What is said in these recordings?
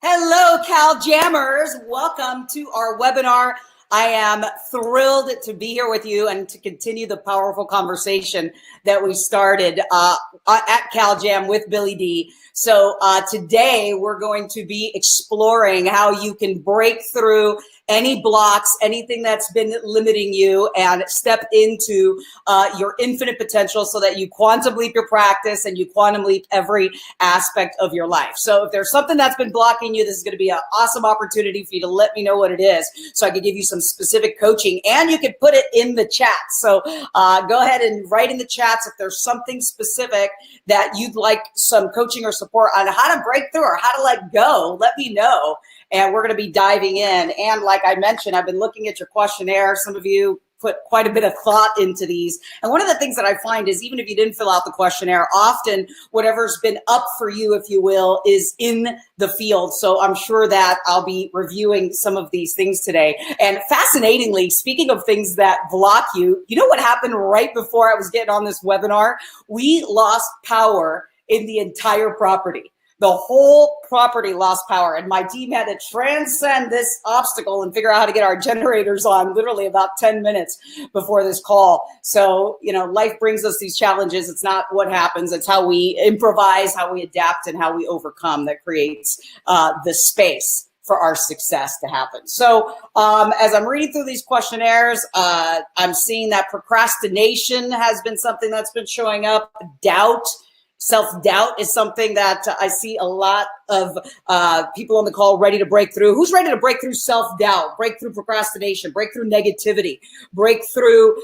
Hello, CalJammers. Welcome to our webinar. I am thrilled to be here with you and to continue the powerful conversation that we started at CalJam with Billy D. So today we're going to be exploring how you can break through any blocks, anything that's been limiting you, and step into your infinite potential so that you quantum leap your practice and you quantum leap every aspect of your life. So if there's something that's been blocking you, this is going to be an awesome opportunity for you to let me know what it is so I can give you some specific coaching, and you can put it in the chat. So go ahead and write in the chats if there's something specific that you'd like some coaching or support on how to break through or how to let go. Let me know. And we're going to be diving in. And like I mentioned, I've been looking at your questionnaire. Some of you put quite a bit of thought into these. And one of the things that I find is even if you didn't fill out the questionnaire, often whatever's been up for you, if you will, is in the field. So I'm sure that I'll be reviewing some of these things today. And fascinatingly, speaking of things that block you, you know what happened right before I was getting on this webinar? We lost power in the entire property. The whole property lost power, and my team had to transcend this obstacle and figure out how to get our generators on literally about 10 minutes before this call. So, you know, life brings us these challenges. It's not what happens. It's how we improvise, how we adapt, and how we overcome that creates the space for our success to happen. So as I'm reading through these questionnaires, I'm seeing that procrastination has been something that's been showing up. Doubt. Self-doubt is something that I see a lot of people on the call ready to break through. Who's ready to break through self-doubt, break through procrastination, break through negativity, break through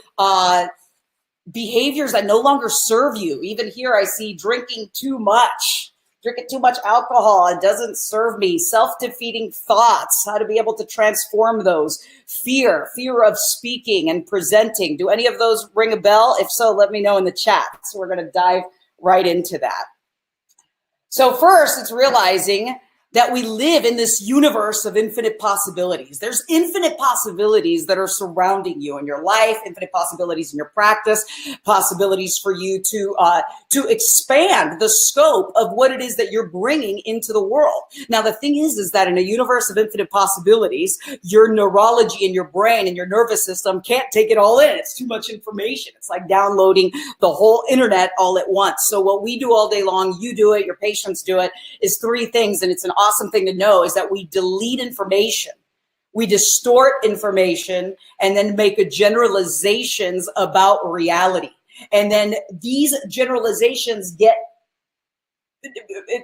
behaviors that no longer serve you? Even here, I see drinking too much alcohol. It doesn't serve me. Self-defeating thoughts, how to be able to transform those. Fear of speaking and presenting. Do any of those ring a bell? If so, let me know in the chat. So we're going to dive right into that. So first, it's realizing that we live in this universe of infinite possibilities. There's infinite possibilities that are surrounding you in your life, infinite possibilities in your practice, possibilities for you to expand the scope of what it is that you're bringing into the world. Now, the thing is that in a universe of infinite possibilities, your neurology and your brain and your nervous system can't take it all in. It's too much information. It's like downloading the whole internet all at once. So what we do all day long, you do it, your patients do it, is three things, and it's an awesome thing to know, is that we delete information, we distort information, and then make generalizations about reality. And then these generalizations get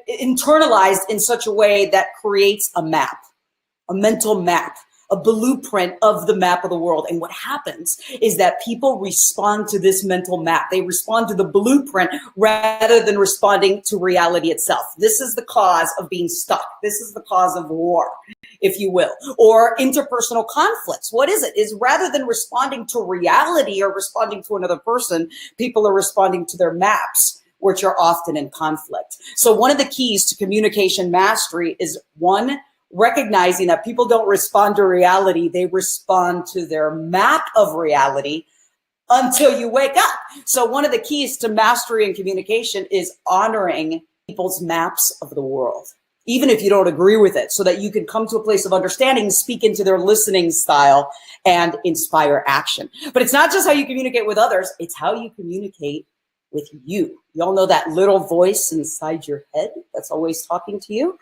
internalized in such a way that creates a map, a mental map, a blueprint of the map of the world. And what happens is that people respond to this mental map. They respond to the blueprint rather than responding to reality itself. This is the cause of being stuck. This is the cause of war, if you will, or interpersonal conflicts. What is it? Is rather than responding to reality or responding to another person, people are responding to their maps, which are often in conflict. So one of the keys to communication mastery is, one, recognizing that people don't respond to reality, they respond to their map of reality until you wake up. So one of the keys to mastery and communication is honoring people's maps of the world, even if you don't agree with it, so that you can come to a place of understanding, speak into their listening style, and inspire action. But it's not just how you communicate with others, it's how you communicate with you. Y'all know that little voice inside your head that's always talking to you?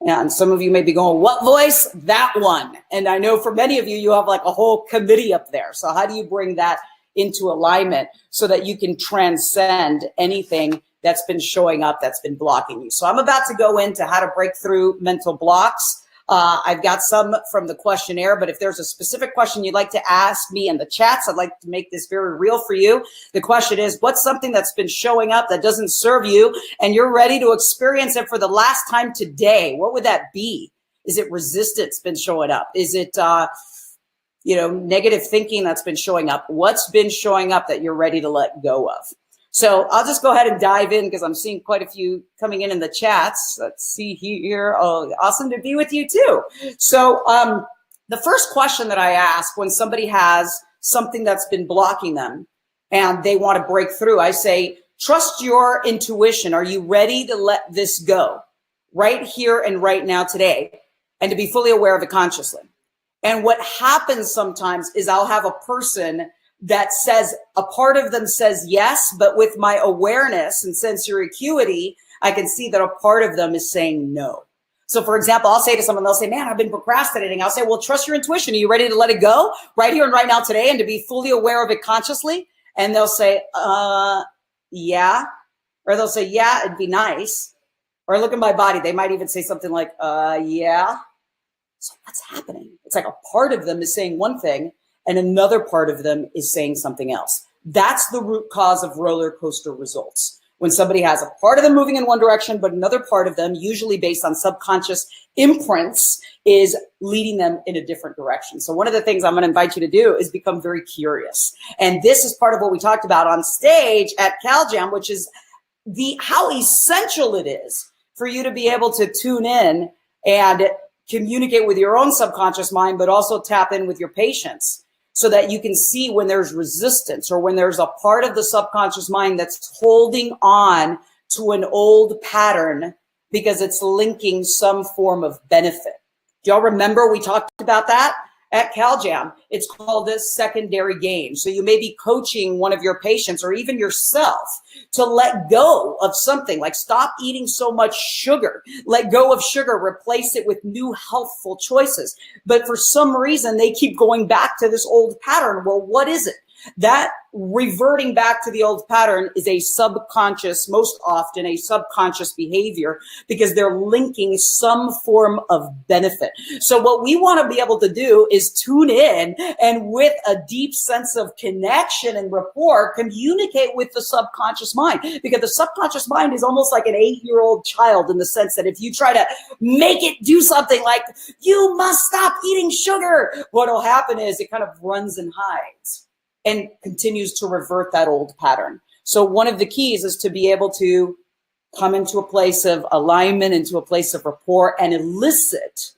And some of you may be going, what voice? That one. And I know for many of you, you have like a whole committee up there. So how do you bring that into alignment so that you can transcend anything that's been showing up, that's been blocking you? So I'm about to go into how to break through mental blocks. I've got some from the questionnaire, but if there's a specific question you'd like to ask me in the chats, I'd like to make this very real for you. The question is, what's something that's been showing up that doesn't serve you and you're ready to experience it for the last time today? What would that be? Is it resistance been showing up? Is it, negative thinking that's been showing up? What's been showing up that you're ready to let go of? So I'll just go ahead and dive in because I'm seeing quite a few coming in the chats. Let's see here. Oh, awesome to be with you too. So the first question that I ask when somebody has something that's been blocking them and they want to break through, I say, trust your intuition. Are you ready to let this go? right here and right now today, and to be fully aware of it consciously. And what happens sometimes is I'll have a person that says, a part of them says yes, but with my awareness and sensory acuity, I can see that a part of them is saying no. So for example, I'll say to someone, they'll say, man, I've been procrastinating. I'll say, well, trust your intuition. Are you ready to let it go right here and right now today and to be fully aware of it consciously? And they'll say, yeah. Or they'll say, yeah, it'd be nice. Or look at my body. They might even say something like, yeah. So what's happening? It's like a part of them is saying one thing and another part of them is saying something else. That's the root cause of roller coaster results. When somebody has a part of them moving in one direction, but another part of them, usually based on subconscious imprints, is leading them in a different direction. So one of the things I'm going to invite you to do is become very curious. And this is part of what we talked about on stage at CalJam, which is how essential it is for you to be able to tune in and communicate with your own subconscious mind, but also tap in with your patients so that you can see when there's resistance or when there's a part of the subconscious mind that's holding on to an old pattern because it's linking some form of benefit. Do y'all remember we talked about that at CalJam? It's called this secondary gain. So you may be coaching one of your patients or even yourself to let go of something, like stop eating so much sugar, let go of sugar, replace it with new healthful choices. But for some reason, they keep going back to this old pattern. Well, what is it? That reverting back to the old pattern is a subconscious, most often a subconscious behavior, because they're linking some form of benefit. So what we want to be able to do is tune in and with a deep sense of connection and rapport, communicate with the subconscious mind, because the subconscious mind is almost like an 8-year-old child in the sense that if you try to make it do something like, you must stop eating sugar, what will happen is it kind of runs and hides and continues to revert that old pattern. So one of the keys is to be able to come into a place of alignment, into a place of rapport, and elicit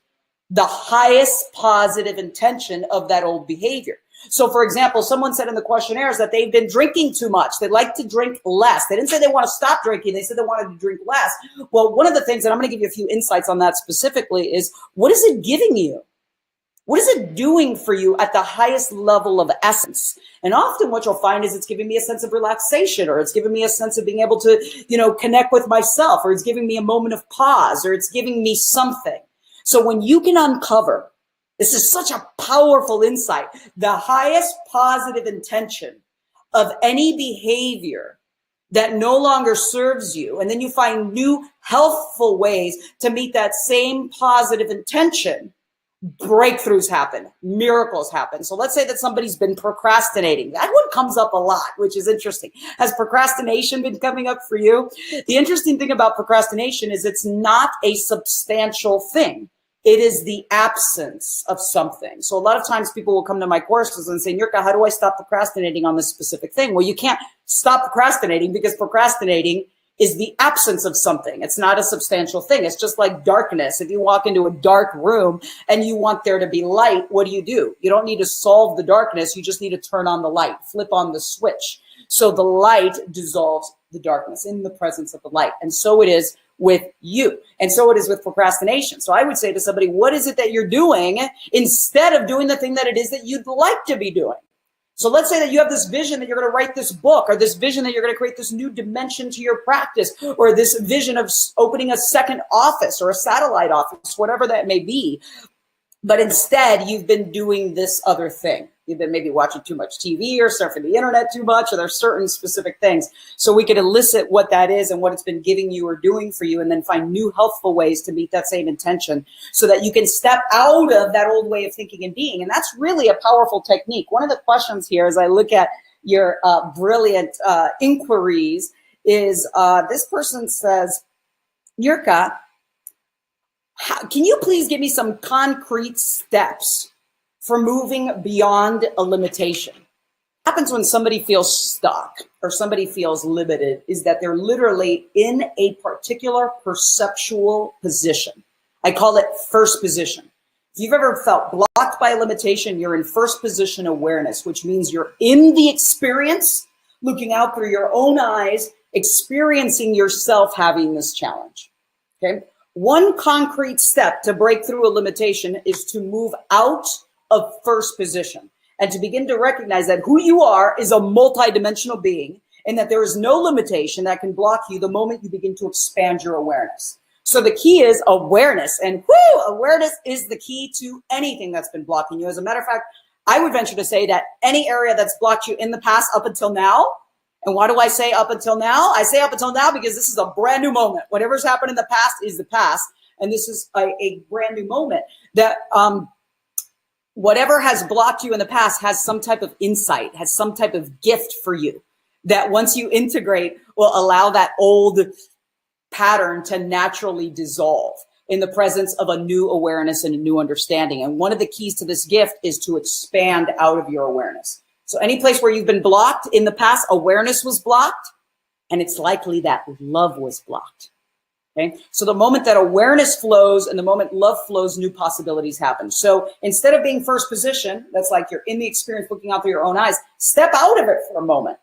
the highest positive intention of that old behavior. So for example, someone said in the questionnaires that they've been drinking too much. They'd like to drink less. They didn't say they want to stop drinking. They said they wanted to drink less. Well, one of the things, and I'm going to give you a few insights on that specifically, is what is it giving you? What is it doing for you at the highest level of essence? And often what you'll find is it's giving me a sense of relaxation, or it's giving me a sense of being able to, connect with myself, or it's giving me a moment of pause, or it's giving me something. So when you can uncover, this is such a powerful insight, the highest positive intention of any behavior that no longer serves you, and then you find new healthful ways to meet that same positive intention, breakthroughs happen, miracles happen. So let's say that somebody's been procrastinating. That one comes up a lot, which is interesting. Has procrastination been coming up for you? The interesting thing about procrastination is it's not a substantial thing. It is the absence of something. So a lot of times people will come to my courses and say, Niurka, how do I stop procrastinating on this specific thing? Well, you can't stop procrastinating because procrastinating is the absence of something. It's not a substantial thing. It's just like darkness. If you walk into a dark room and you want there to be light, what do? You don't need to solve the darkness. You just need to turn on the light, flip on the switch. So the light dissolves the darkness in the presence of the light. And so it is with you. And so it is with procrastination. So I would say to somebody, what is it that you're doing instead of doing the thing that it is that you'd like to be doing? So let's say that you have this vision that you're going to write this book, or this vision that you're going to create this new dimension to your practice, or this vision of opening a second office or a satellite office, whatever that may be. But instead, you've been doing this other thing. You've been maybe watching too much TV or surfing the internet too much, or there's certain specific things. So we can elicit what that is and what it's been giving you or doing for you, and then find new healthful ways to meet that same intention so that you can step out of that old way of thinking and being. And that's really a powerful technique. One of the questions here as I look at your brilliant inquiries is this person says, Niurka, can you please give me some concrete steps for moving beyond a limitation? What happens when somebody feels stuck or somebody feels limited is that they're literally in a particular perceptual position. I call it first position. If you've ever felt blocked by a limitation, you're in first position awareness, which means you're in the experience, looking out through your own eyes, experiencing yourself having this challenge. Okay. One concrete step to break through a limitation is to move out of first position and to begin to recognize that who you are is a multidimensional being and that there is no limitation that can block you the moment you begin to expand your awareness. So the key is awareness, and awareness is the key to anything that's been blocking you. As a matter of fact, I would venture to say that any area that's blocked you in the past up until now. And why do I say up until now? I say up until now because this is a brand new moment. Whatever's happened in the past is the past. And this is a brand new moment that whatever has blocked you in the past has some type of insight, has some type of gift for you that once you integrate will allow that old pattern to naturally dissolve in the presence of a new awareness and a new understanding. And one of the keys to this gift is to expand out of your awareness. So any place where you've been blocked in the past, awareness was blocked, and it's likely that love was blocked. Okay. So the moment that awareness flows and the moment love flows, new possibilities happen. So instead of being first position, that's like you're in the experience looking out through your own eyes, step out of it for a moment.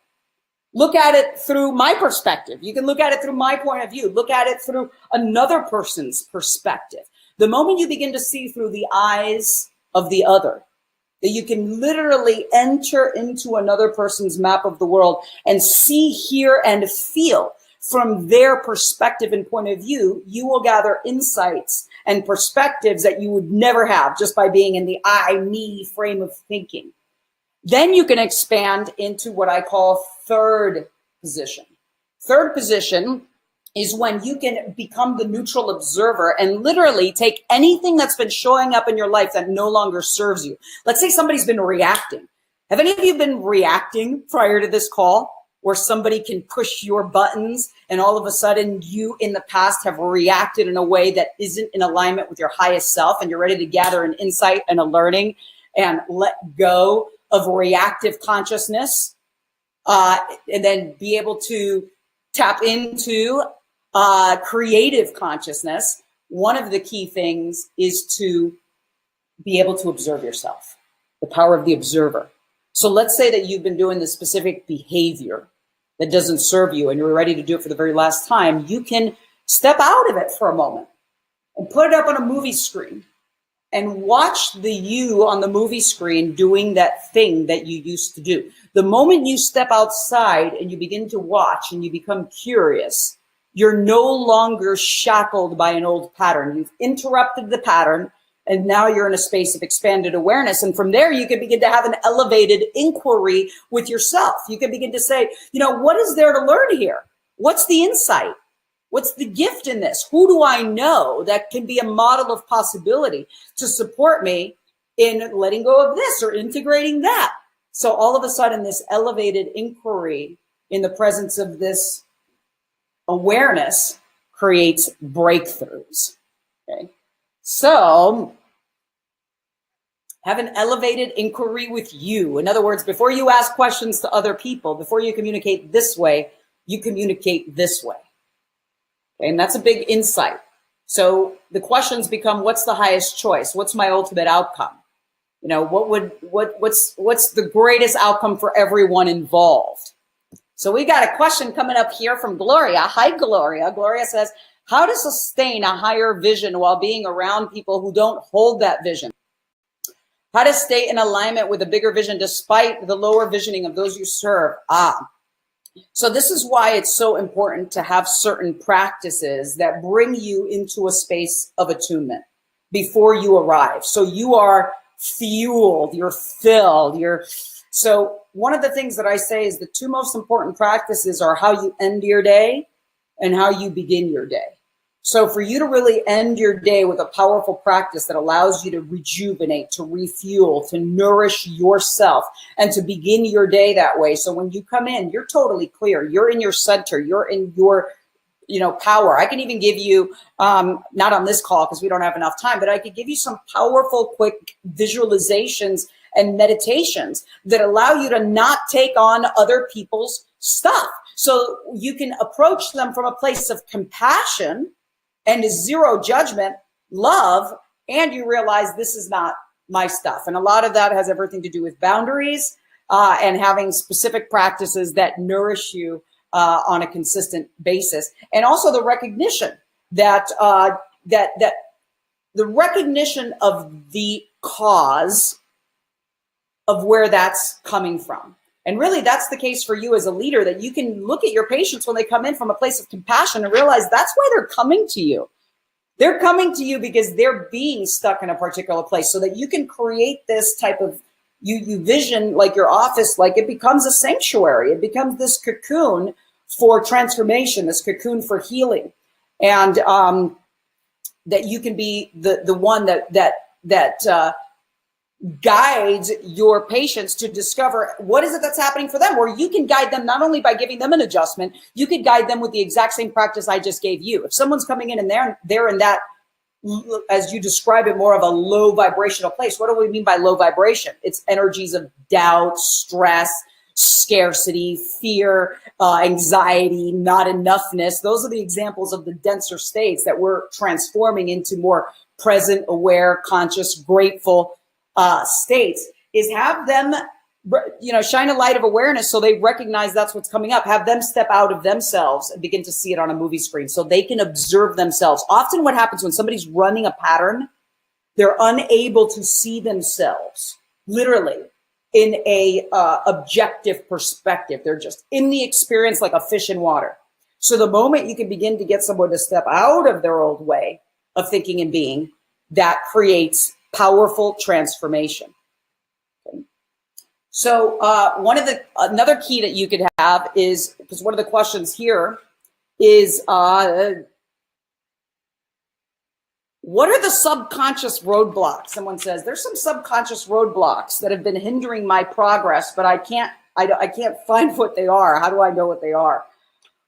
Look at it through my perspective. You can look at it through my point of view. Look at it through another person's perspective. The moment you begin to see through the eyes of the other, that you can literally enter into another person's map of the world and see, hear, and feel from their perspective and point of view, you will gather insights and perspectives that you would never have just by being in the I, me frame of thinking. Then you can expand into what I call third position. Third position is when you can become the neutral observer and literally take anything that's been showing up in your life that no longer serves you. Let's say somebody's been reacting. Have any of you been reacting prior to this call where somebody can push your buttons and all of a sudden you in the past have reacted in a way that isn't in alignment with your highest self and you're ready to gather an insight and a learning and let go of reactive consciousness and then be able to tap into creative consciousness? One of the key things is to be able to observe yourself, the power of the observer. So let's say that you've been doing this specific behavior that doesn't serve you and you're ready to do it for the very last time. You can step out of it for a moment and put it up on a movie screen and watch the you on the movie screen doing that thing that you used to do. The moment you step outside and you begin to watch and you become curious, you're no longer shackled by an old pattern. You've interrupted the pattern, and now you're in a space of expanded awareness. And from there, you can begin to have an elevated inquiry with yourself. You can begin to say, what is there to learn here? What's the insight? What's the gift in this? Who do I know that can be a model of possibility to support me in letting go of this or integrating that? So all of a sudden, this elevated inquiry in the presence of this awareness creates breakthroughs. Okay. So have an elevated inquiry with you. In other words, before you ask questions to other people, before you communicate this way, you communicate this way. Okay, and that's a big insight. So the questions become, what's the highest choice? What's my ultimate outcome? What's the greatest outcome for everyone involved? So we got a question coming up here from Gloria. Hi, Gloria. Gloria says, how to sustain a higher vision while being around people who don't hold that vision? How to stay in alignment with a bigger vision despite the lower visioning of those you serve? So this is why it's so important to have certain practices that bring you into a space of attunement before you arrive. So you are fueled, you're filled, so one of the things that I say is the two most important practices are how you end your day and how you begin your day. So for you to really end your day with a powerful practice that allows you to rejuvenate, to refuel, to nourish yourself, and to begin your day that way. So when you come in, you're totally clear. You're in your center. You're in your power. I can even give you, not on this call because we don't have enough time, but I could give you some powerful, quick visualizations and meditations that allow you to not take on other people's stuff. So you can approach them from a place of compassion and zero judgment, love, and you realize this is not my stuff. And a lot of that has everything to do with boundaries and having specific practices that nourish you on a consistent basis. And also the recognition that that the recognition of the cause of where that's coming from. And really, that's the case for you as a leader, that you can look at your patients when they come in from a place of compassion and realize that's why they're coming to you. They're coming to you because they're being stuck in a particular place, so that you can create this type of, you vision like your office, like it becomes a sanctuary. It becomes this cocoon for transformation, this cocoon for healing. And that you can be the one that guides your patients to discover what is it that's happening for them, or you can guide them not only by giving them an adjustment, you could guide them with the exact same practice I just gave you. If someone's coming in and they're in that, as you describe it, more of a low vibrational place. What do we mean by low vibration? It's energies of doubt, stress, scarcity, fear, anxiety, not enoughness. Those are the examples of the denser states that we're transforming into more present, aware, conscious, grateful states. Is have them, shine a light of awareness so they recognize that's what's coming up. Have them step out of themselves and begin to see it on a movie screen so they can observe themselves. Often what happens when somebody's running a pattern, they're unable to see themselves literally in a objective perspective. They're just in the experience like a fish in water. So the moment you can begin to get someone to step out of their old way of thinking and being, that creates powerful transformation. Okay. So another key that you could have is, because one of the questions here is, what are the subconscious roadblocks? Someone says there's some subconscious roadblocks that have been hindering my progress, but I can't find what they are. How do I know what they are?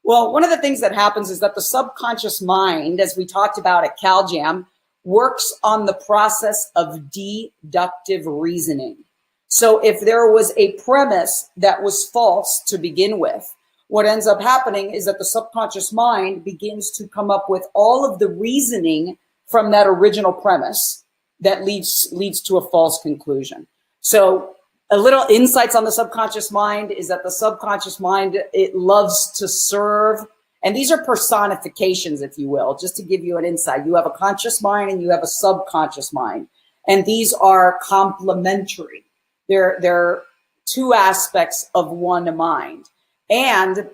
Well, one of the things that happens is that the subconscious mind, as we talked about at CalJam, works on the process of deductive reasoning. So if there was a premise that was false to begin with, what ends up happening is that the subconscious mind begins to come up with all of the reasoning from that original premise that leads to a false conclusion. So a little insights on the subconscious mind is that the subconscious mind, it loves to serve. And these are personifications, if you will, just to give you an insight. You have a conscious mind and you have a subconscious mind. And these are complementary. They're two aspects of one mind. And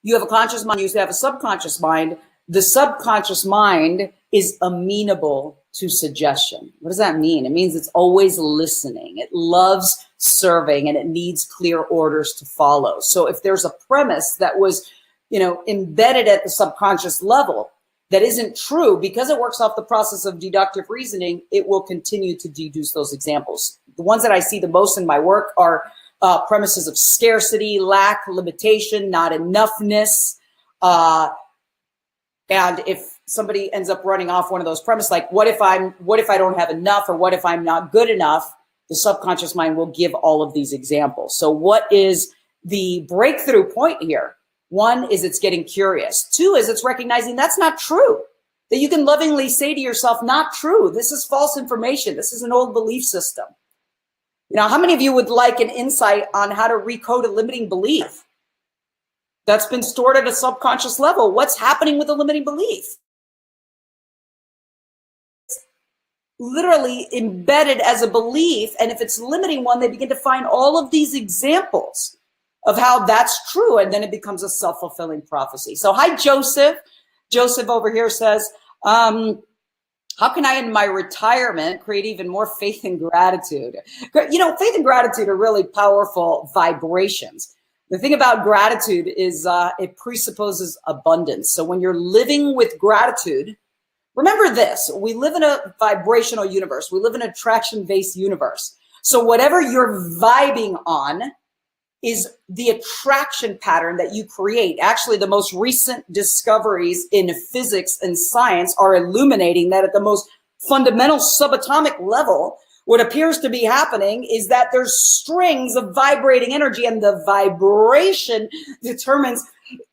you have a conscious mind, you have a subconscious mind. The subconscious mind is amenable to suggestion. What does that mean? It means it's always listening. It loves serving and it needs clear orders to follow. So if there's a premise that was embedded at the subconscious level that isn't true, because it works off the process of deductive reasoning, it will continue to deduce those examples. The ones that I see the most in my work are premises of scarcity, lack, limitation, not enoughness. And if somebody ends up running off one of those premises, like what if I don't have enough, or what if I'm not good enough, the subconscious mind will give all of these examples. So what is the breakthrough point here? One is it's getting curious. Two is it's recognizing that's not true. That you can lovingly say to yourself, not true. This is false information. This is an old belief system. How many of you would like an insight on how to recode a limiting belief that's been stored at a subconscious level? What's happening with a limiting belief? It's literally embedded as a belief. And if it's a limiting one, they begin to find all of these examples of how that's true. And then it becomes a self-fulfilling prophecy. So hi, Joseph. Joseph over here says, how can I, in my retirement, create even more faith and gratitude? Faith and gratitude are really powerful vibrations. The thing about gratitude is it presupposes abundance. So when you're living with gratitude, remember this, we live in a vibrational universe. We live in an attraction-based universe. So whatever you're vibing on is the attraction pattern that you create. Actually, the most recent discoveries in physics and science are illuminating that at the most fundamental subatomic level, what appears to be happening is that there's strings of vibrating energy, and the vibration determines,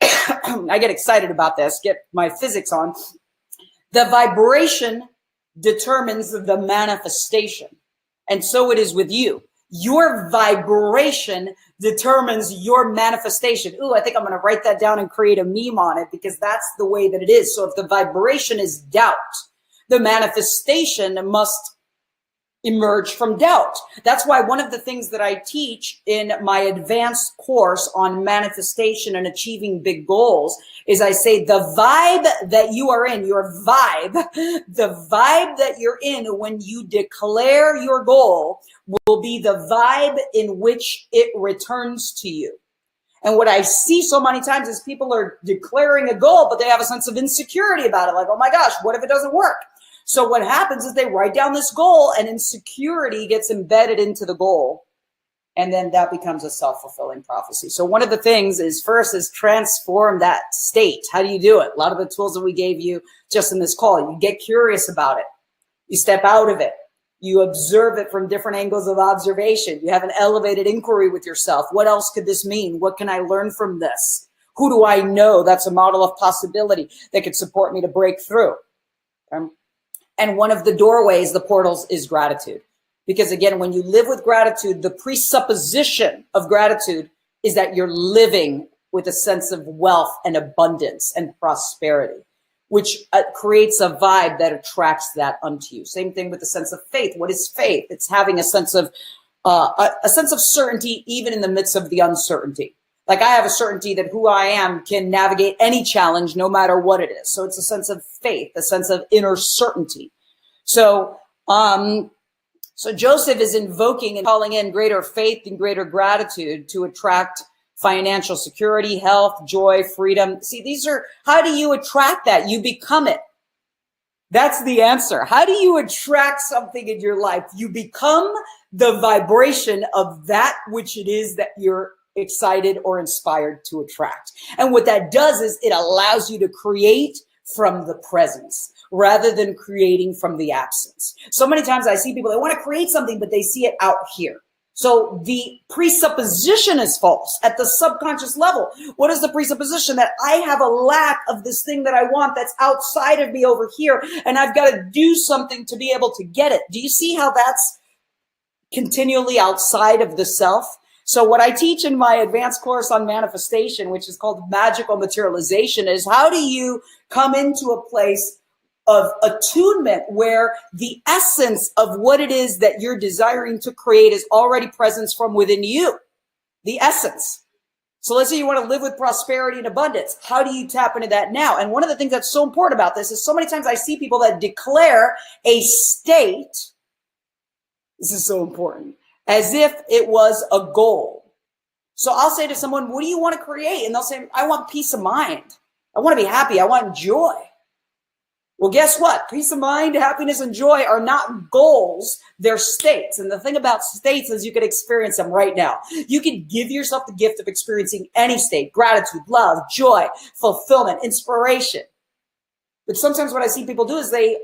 I get excited about this, get my physics on. The vibration determines the manifestation. And so it is with you. Your vibration determines your manifestation. Ooh, I think I'm going to write that down and create a meme on it, because that's the way that it is. So if the vibration is doubt, the manifestation must emerge from doubt. That's why one of the things that I teach in my advanced course on manifestation and achieving big goals is I say the vibe that you are in, your vibe, the vibe that you're in when you declare your goal will be the vibe in which it returns to you. And what I see so many times is people are declaring a goal, but they have a sense of insecurity about it. Like, oh my gosh, what if it doesn't work? So what happens is they write down this goal and insecurity gets embedded into the goal. And then that becomes a self-fulfilling prophecy. So one of the things is first is transform that state. How do you do it? A lot of the tools that we gave you just in this call, you get curious about it. You step out of it. You observe it from different angles of observation. You have an elevated inquiry with yourself. What else could this mean? What can I learn from this? Who do I know that's a model of possibility that could support me to break through? And one of the doorways, the portals, is gratitude. Because again, when you live with gratitude, the presupposition of gratitude is that you're living with a sense of wealth and abundance and prosperity, which creates a vibe that attracts that unto you. Same thing with the sense of faith. What is faith? It's having a sense of certainty even in the midst of the uncertainty. Like I have a certainty that who I am can navigate any challenge no matter what it is. So it's a sense of faith, a sense of inner certainty. So Joseph is invoking and calling in greater faith and greater gratitude to attract financial security, health, joy, freedom. See, these are, how do you attract that? You become it. That's the answer. How do you attract something in your life? You become the vibration of that which it is that you're excited or inspired to attract. And what that does is it allows you to create from the presence rather than creating from the absence. So many times I see people, they want to create something, but they see it out here. So the presupposition is false at the subconscious level. What is the presupposition? That I have a lack of this thing that I want that's outside of me over here, and I've got to do something to be able to get it. Do you see how that's continually outside of the self? So what I teach in my advanced course on manifestation, which is called magical materialization, is how do you come into a place of attunement where the essence of what it is that you're desiring to create is already present from within you, the essence. So let's say you want to live with prosperity and abundance. How do you tap into that now? And one of the things that's so important about this is so many times I see people that declare a state. This is so important. As if it was a goal. So I'll say to someone, what do you want to create? And they'll say, I want peace of mind. I want to be happy. I want joy. Well, guess what? Peace of mind, happiness, and joy are not goals. They're states. And the thing about states is you can experience them right now. You can give yourself the gift of experiencing any state: gratitude, love, joy, fulfillment, inspiration. But sometimes what I see people do is they,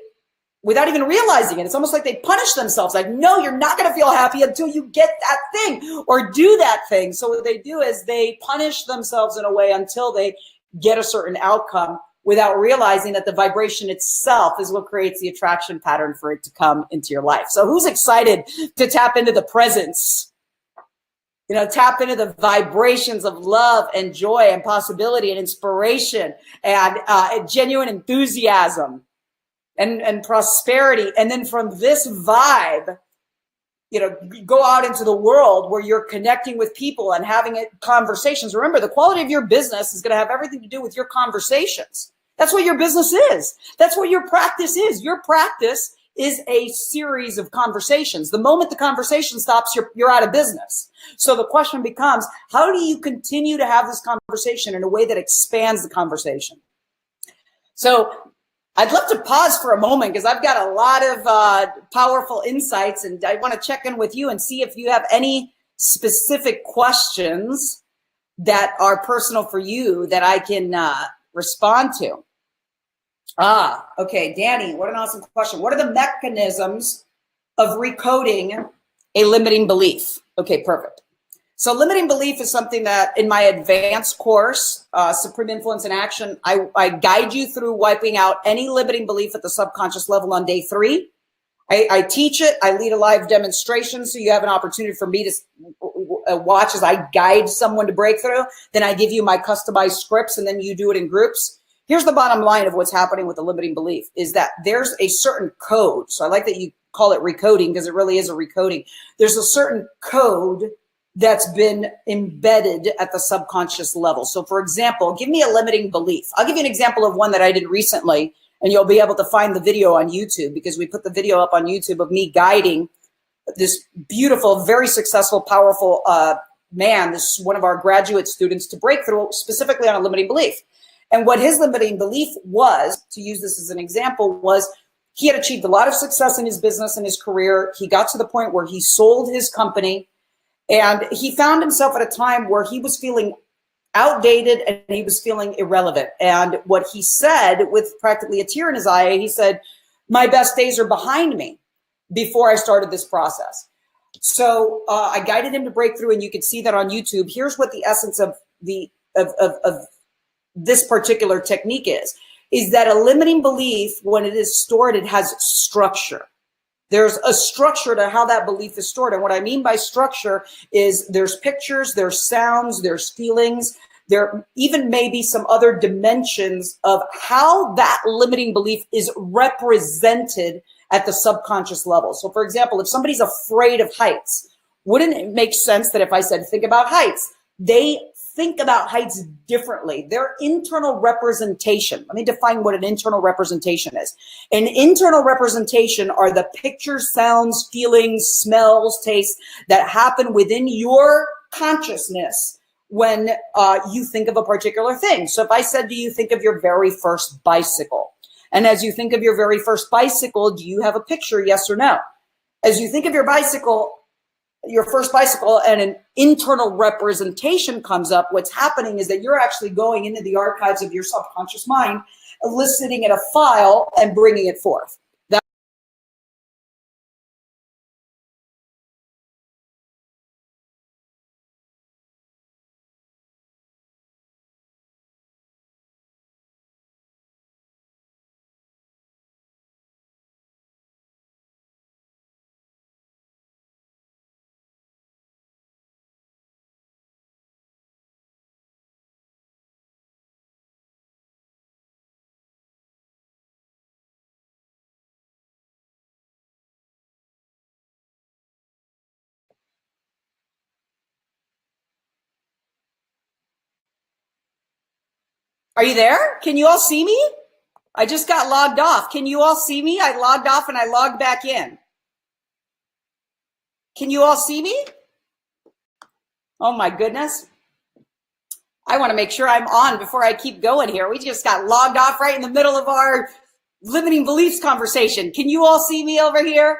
without even realizing it, it's almost like they punish themselves. Like, no, you're not going to feel happy until you get that thing or do that thing. So what they do is they punish themselves in a way until they get a certain outcome without realizing that the vibration itself is what creates the attraction pattern for it to come into your life. So who's excited to tap into the presence? You know, tap into the vibrations of love and joy and possibility and inspiration and genuine enthusiasm. And prosperity. And then from this vibe, you know, go out into the world where you're connecting with people and having conversations. Remember, the quality of your business is going to have everything to do with your conversations. That's what your business is. That's what your practice is. Your practice is a series of conversations. The moment the conversation stops, you're out of business. So the question becomes, how do you continue to have this conversation in a way that expands the conversation? So I'd love to pause for a moment because I've got a lot of powerful insights, and I want to check in with you and see if you have any specific questions that are personal for you that I can respond to. Okay, Danny, what an awesome question. What are the mechanisms of recoding a limiting belief? Okay, perfect. So limiting belief is something that in my advanced course, Supreme Influence in Action, I guide you through wiping out any limiting belief at the subconscious level on day 3. I teach it. I lead a live demonstration, so you have an opportunity for me to watch as I guide someone to breakthrough. Then I give you my customized scripts, and then you do it in groups. Here's the bottom line of what's happening with the limiting belief is that there's a certain code. So I like that you call it recoding because it really is a recoding. There's a certain code that's been embedded at the subconscious level. So for example, give me a limiting belief. I'll give you an example of one that I did recently, and you'll be able to find the video on YouTube because we put the video up on YouTube of me guiding this beautiful, very successful, powerful man. This is one of our graduate students to breakthrough specifically on a limiting belief. And what his limiting belief was, to use this as an example, was he had achieved a lot of success in his business and his career. He got to the point where he sold his company, and he found himself at a time where he was feeling outdated and he was feeling irrelevant. And what he said, with practically a tear in his eye, he said, my best days are behind me before I started this process. So I guided him to breakthrough, and you can see that on YouTube. Here's what the essence of this particular technique is that a limiting belief, when it is stored, it has structure. There's a structure to how that belief is stored. And what I mean by structure is there's pictures, there's sounds, there's feelings. There even may be some other dimensions of how that limiting belief is represented at the subconscious level. So for example, if somebody's afraid of heights, wouldn't it make sense that if I said, think about heights, they think about heights differently? Their internal representation. Let me define what an internal representation is. An internal representation are the pictures, sounds, feelings, smells, tastes that happen within your consciousness when you think of a particular thing. So if I said, do you think of your very first bicycle? And as you think of your very first bicycle, do you have a picture, yes or no? As you think of your bicycle, your first bicycle, and an internal representation comes up, what's happening is that you're actually going into the archives of your subconscious mind, eliciting in a file and bringing it forth. Are you there? Can you all see me? I just got logged off. Can you all see me? I logged off and I logged back in. Can you all see me? Oh my goodness. I want to make sure I'm on before I keep going here. We just got logged off right in the middle of our limiting beliefs conversation. Can you all see me over here?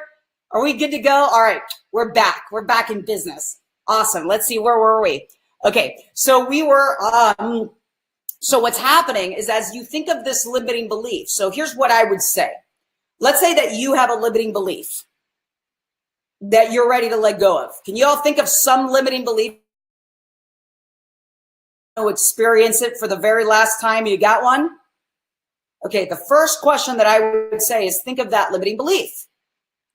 Are we good to go? All right, we're back. We're back in business. Awesome. Let's see, where were we? Okay, so we were, so what's happening is as you think of this limiting belief, so here's what I would say. Let's say that you have a limiting belief that you're ready to let go of. Can you all think of some limiting belief? Experience it for the very last time you got one? Okay, the first question that I would say is think of that limiting belief.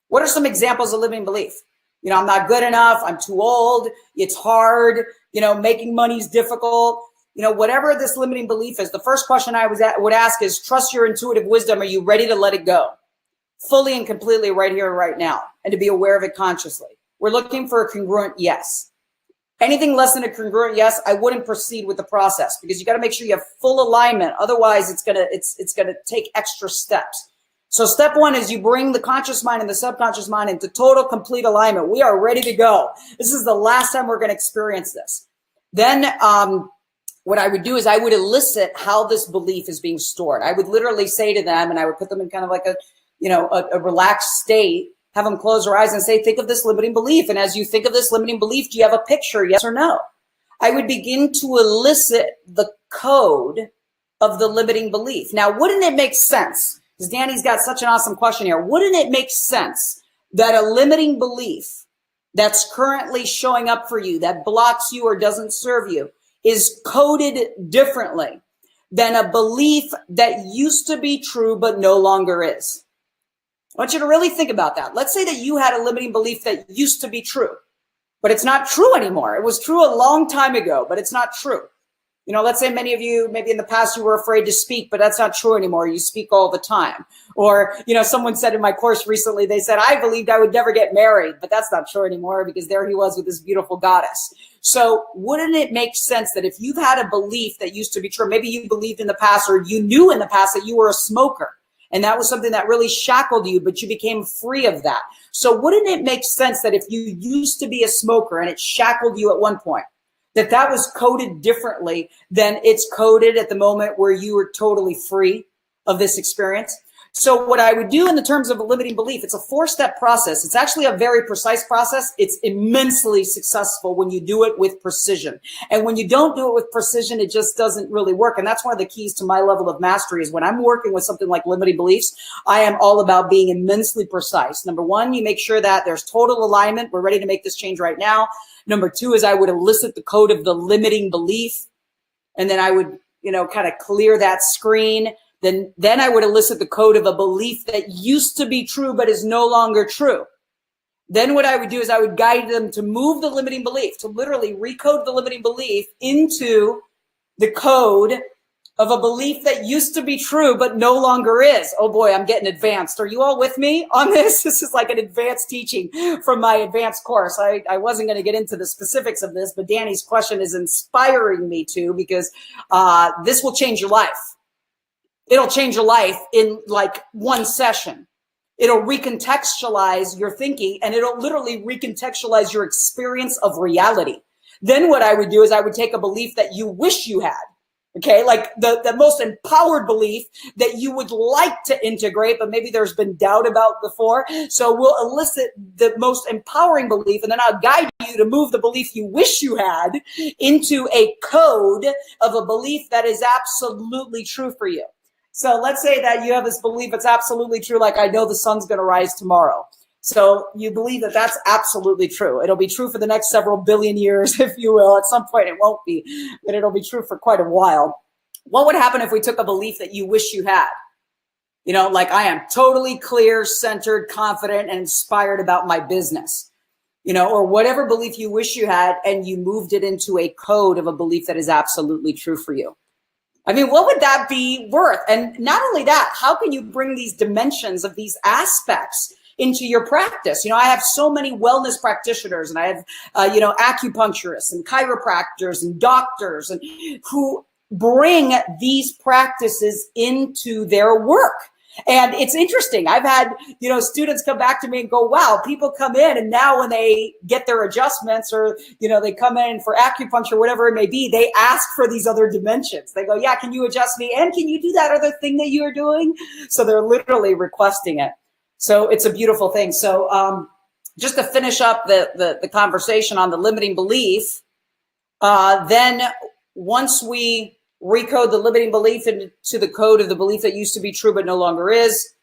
What are some examples of limiting belief? You know, I'm not good enough, I'm too old, it's hard, you know, making money is difficult. You know, whatever this limiting belief is, the first question I would ask is, trust your intuitive wisdom. Are you ready to let it go? Fully and completely right here, right now, and to be aware of it consciously. We're looking for a congruent yes. Anything less than a congruent yes, I wouldn't proceed with the process because you got to make sure you have full alignment. Otherwise, it's gonna take extra steps. So step one is you bring the conscious mind and the subconscious mind into total, complete alignment. We are ready to go. This is the last time we're going to experience this. Then what I would do is I would elicit how this belief is being stored. I would literally say to them, and I would put them in kind of like a relaxed state, have them close their eyes and say, think of this limiting belief. And as you think of this limiting belief, do you have a picture, yes or no? I would begin to elicit the code of the limiting belief. Now, wouldn't it make sense? Because Danny's got such an awesome question here. Wouldn't it make sense that a limiting belief that's currently showing up for you, that blocks you or doesn't serve you, is coded differently than a belief that used to be true but no longer is? I want you to really think about that. Let's say that you had a limiting belief that used to be true, but it's not true anymore. It was true a long time ago, but it's not true. You know, let's say many of you, maybe in the past you were afraid to speak, but that's not true anymore. You speak all the time. Or, you know, someone said in my course recently, they said, I believed I would never get married, but that's not true anymore because there he was with this beautiful goddess. So wouldn't it make sense that if you've had a belief that used to be true, maybe you believed in the past or you knew in the past that you were a smoker and that was something that really shackled you, but you became free of that. So wouldn't it make sense that if you used to be a smoker and it shackled you at one point, that was coded differently than it's coded at the moment where you were totally free of this experience? So what I would do in the terms of a limiting belief, it's a 4-step process. It's actually a very precise process. It's immensely successful when you do it with precision. And when you don't do it with precision, it just doesn't really work. And that's one of the keys to my level of mastery is when I'm working with something like limiting beliefs, I am all about being immensely precise. Number one, you make sure that there's total alignment. We're ready to make this change right now. Number two is I would elicit the code of the limiting belief. And then I would, you know, kind of clear that screen. Then I would elicit the code of a belief that used to be true, but is no longer true. Then what I would do is I would guide them to move the limiting belief, to literally recode the limiting belief into the code of a belief that used to be true, but no longer is. Oh boy, I'm getting advanced. Are you all with me on this? This is like an advanced teaching from my advanced course. I wasn't going to get into the specifics of this, but Danny's question is inspiring me to, because this will change your life. It'll change your life in like one session. It'll recontextualize your thinking and it'll literally recontextualize your experience of reality. Then what I would do is I would take a belief that you wish you had. Okay, like the most empowered belief that you would like to integrate, but maybe there's been doubt about before. So we'll elicit the most empowering belief, and then I'll guide you to move the belief you wish you had into a code of a belief that is absolutely true for you. So let's say that you have this belief that's absolutely true, like I know the sun's going to rise tomorrow. So you believe that that's absolutely true. It'll be true for the next several billion years, if you will. At some point it won't be, but it'll be true for quite a while. What would happen if we took a belief that you wish you had? You know, like I am totally clear, centered, confident, and inspired about my business. You know, or whatever belief you wish you had, and you moved it into a code of a belief that is absolutely true for you. I mean, what would that be worth? And not only that, how can you bring these dimensions of these aspects into your practice? You know, I have so many wellness practitioners, and I have, you know, acupuncturists and chiropractors and doctors, and who bring these practices into their work. And it's interesting. I've had, you know, students come back to me and go, wow, people come in and now when they get their adjustments or, you know, they come in for acupuncture, whatever it may be, they ask for these other dimensions. They go, yeah, can you adjust me? And can you do that other thing that you're doing? So they're literally requesting it. So it's a beautiful thing. So just to finish up the conversation on the limiting belief, then once we recode the limiting belief into the code of the belief that used to be true but no longer is,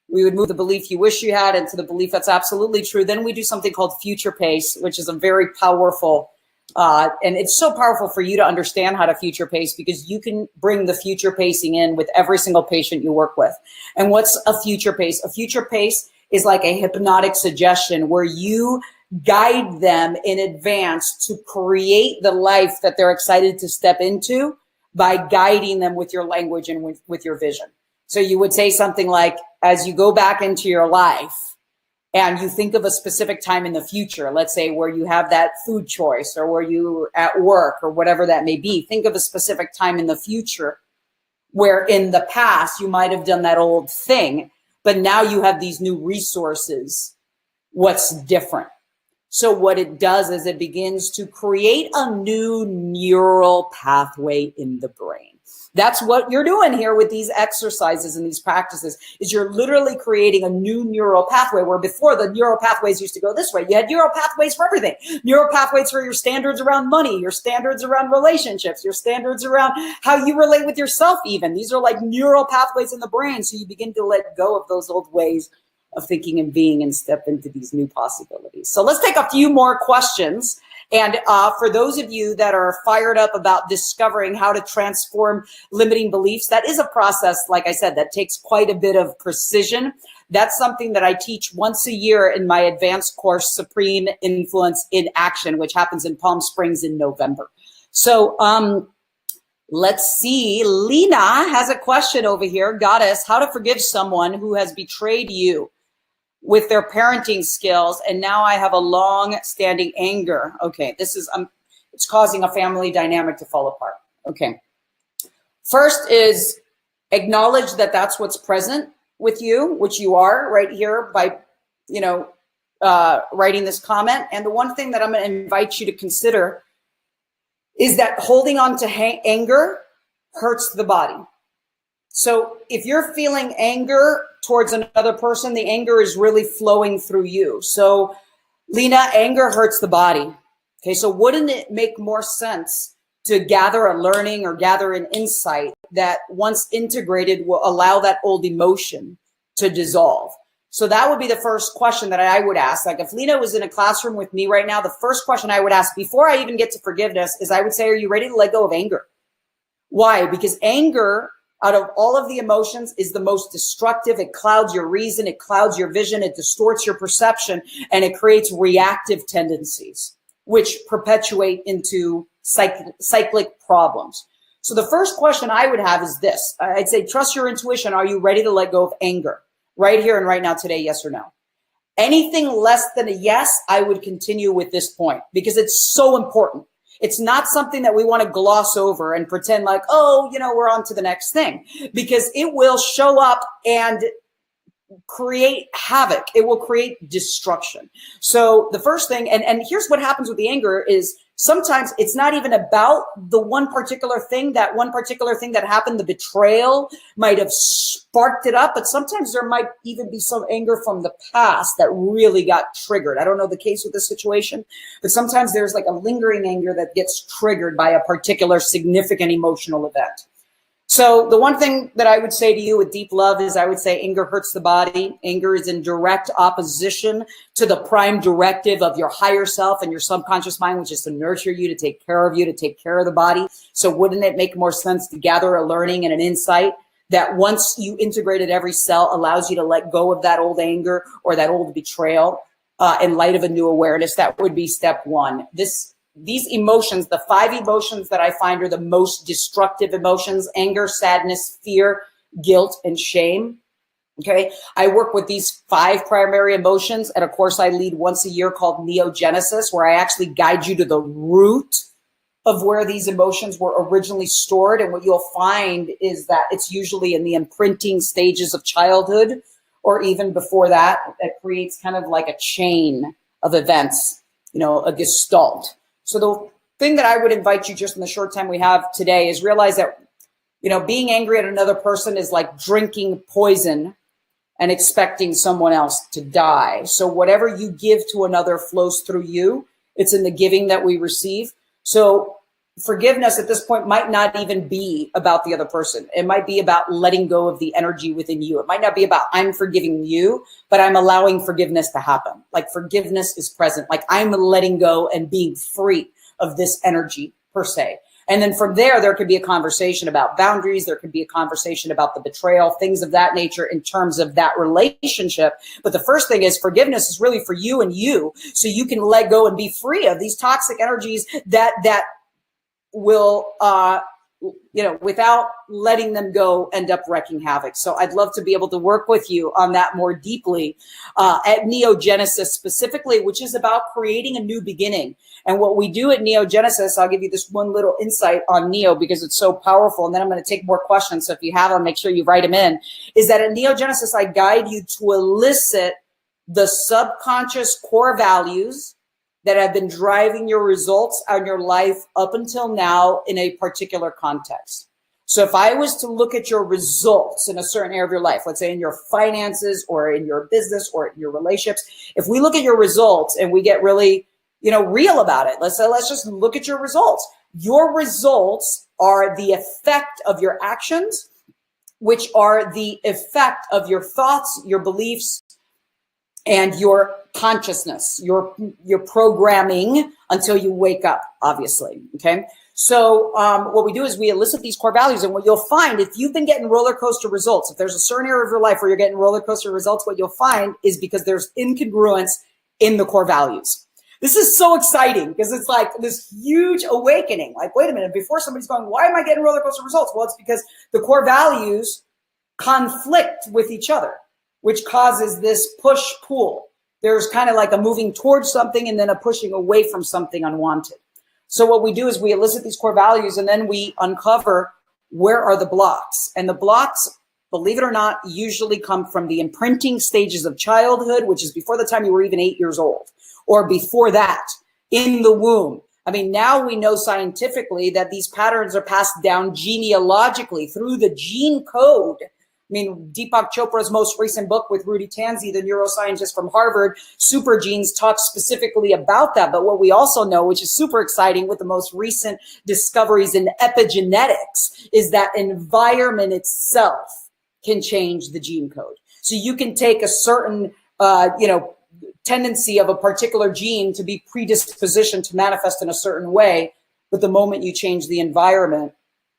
we would move the belief you wish you had into the belief that's absolutely true. Then we do something called future pace, which is a very powerful, and it's so powerful for you to understand how to future pace, because you can bring the future pacing in with every single patient you work with. And what's a future pace? A future pace is like a hypnotic suggestion where you guide them in advance to create the life that they're excited to step into by guiding them with your language and with your vision. So you would say something like, as you go back into your life and you think of a specific time in the future, let's say where you have that food choice or where you're at work or whatever that may be, think of a specific time in the future where in the past you might have done that old thing, but now you have these new resources. What's different? So what it does is it begins to create a new neural pathway in the brain. That's what you're doing here with these exercises and these practices, is you're literally creating a new neural pathway, where before the neural pathways used to go this way. You had neural pathways for everything. Neural pathways for your standards around money, your standards around relationships, your standards around how you relate with yourself even. These are like neural pathways in the brain. So you begin to let go of those old ways of thinking and being and step into these new possibilities. So let's take a few more questions. And for those of you that are fired up about discovering how to transform limiting beliefs, that is a process, like I said, that takes quite a bit of precision. That's something that I teach once a year in my advanced course, Supreme Influence in Action, which happens in Palm Springs in November. So let's see. Lena has a question over here. Goddess, how to forgive someone who has betrayed you with their parenting skills, and now I have a long-standing anger. Okay, this is it's causing a family dynamic to fall apart. Okay, first is acknowledge that that's what's present with you, which you are right here by writing this comment. And the one thing that I'm going to invite you to consider is that holding on to anger hurts the body. So if you're feeling anger towards another person, the anger is really flowing through you. So Lena, anger hurts the body. Okay, so wouldn't it make more sense to gather a learning or gather an insight that once integrated will allow that old emotion to dissolve? So that would be the first question that I would ask. Like if Lena was in a classroom with me right now, the first question I would ask before I even get to forgiveness is I would say, are you ready to let go of anger? Why? Because anger, out of all of the emotions, is the most destructive. It clouds your reason, it clouds your vision, it distorts your perception, and it creates reactive tendencies, which perpetuate into cyclic problems. So the first question I would have is this. I'd say, trust your intuition. Are you ready to let go of anger? Right here and right now today, yes or no? Anything less than a yes, I would continue with this point because it's so important. It's not something that we want to gloss over and pretend like, oh, we're on to the next thing, because it will show up and create havoc. It will create destruction. So the first thing, and here's what happens with the anger is sometimes it's not even about the one particular thing that happened. The betrayal might have sparked it up, but sometimes there might even be some anger from the past that really got triggered. I don't know the case with this situation, but sometimes there's like a lingering anger that gets triggered by a particular significant emotional event. So the one thing that I would say to you with deep love is I would say anger hurts the body. Anger is in direct opposition to the prime directive of your higher self and your subconscious mind, which is to nurture you, to take care of you, to take care of the body. So wouldn't it make more sense to gather a learning and an insight that once you integrated every cell allows you to let go of that old anger or that old betrayal in light of a new awareness? That would be step one. These emotions, the 5 emotions that I find are the most destructive emotions: anger, sadness, fear, guilt, and shame. Okay. I work with these 5 primary emotions at a course I lead once a year called Neogenesis, where I actually guide you to the root of where these emotions were originally stored. And what you'll find is that it's usually in the imprinting stages of childhood or even before that. That creates kind of like a chain of events, a gestalt. So the thing that I would invite you just in the short time we have today is realize that, being angry at another person is like drinking poison and expecting someone else to die. So whatever you give to another flows through you. It's in the giving that we receive. So forgiveness at this point might not even be about the other person. It might be about letting go of the energy within you. It might not be about I'm forgiving you, but I'm allowing forgiveness to happen. Like forgiveness is present. Like I'm letting go and being free of this energy per se. And then from there could be a conversation about boundaries. There could be a conversation about the betrayal, things of that nature in terms of that relationship. But the first thing is forgiveness is really for you and you, so you can let go and be free of these toxic energies that will, without letting them go, end up wreaking havoc. So I'd love to be able to work with you on that more deeply at Neogenesis specifically, which is about creating a new beginning. And what we do at Neogenesis, I'll give you this one little insight on Neo because it's so powerful. And then I'm going to take more questions. So if you have them, make sure you write them in. Is that at Neogenesis, I guide you to elicit the subconscious core values that have been driving your results on your life up until now in a particular context. So if I was to look at your results in a certain area of your life, let's say in your finances or in your business or in your relationships, if we look at your results and we get really, real about it, let's just look at your results. Your results are the effect of your actions, which are the effect of your thoughts, your beliefs, and your consciousness, your programming until you wake up, obviously, okay? So what we do is we elicit these core values, and what you'll find, if you've been getting roller coaster results, if there's a certain area of your life where you're getting roller coaster results, what you'll find is because there's incongruence in the core values. This is so exciting because it's like this huge awakening. Like, wait a minute, before somebody's going, why am I getting roller coaster results? Well, it's because the core values conflict with each other, which causes this push-pull. There's kind of like a moving towards something and then a pushing away from something unwanted. So what we do is we elicit these core values, and then we uncover where are the blocks. And the blocks, believe it or not, usually come from the imprinting stages of childhood, which is before the time you were even 8 years old, or before that, in the womb. I mean, now we know scientifically that these patterns are passed down genealogically through the gene code. I mean, Deepak Chopra's most recent book with Rudy Tanzi, the neuroscientist from Harvard, Super Genes, talks specifically about that. But what we also know, which is super exciting with the most recent discoveries in epigenetics, is that environment itself can change the gene code. So you can take a certain, tendency of a particular gene to be predispositioned to manifest in a certain way, but the moment you change the environment,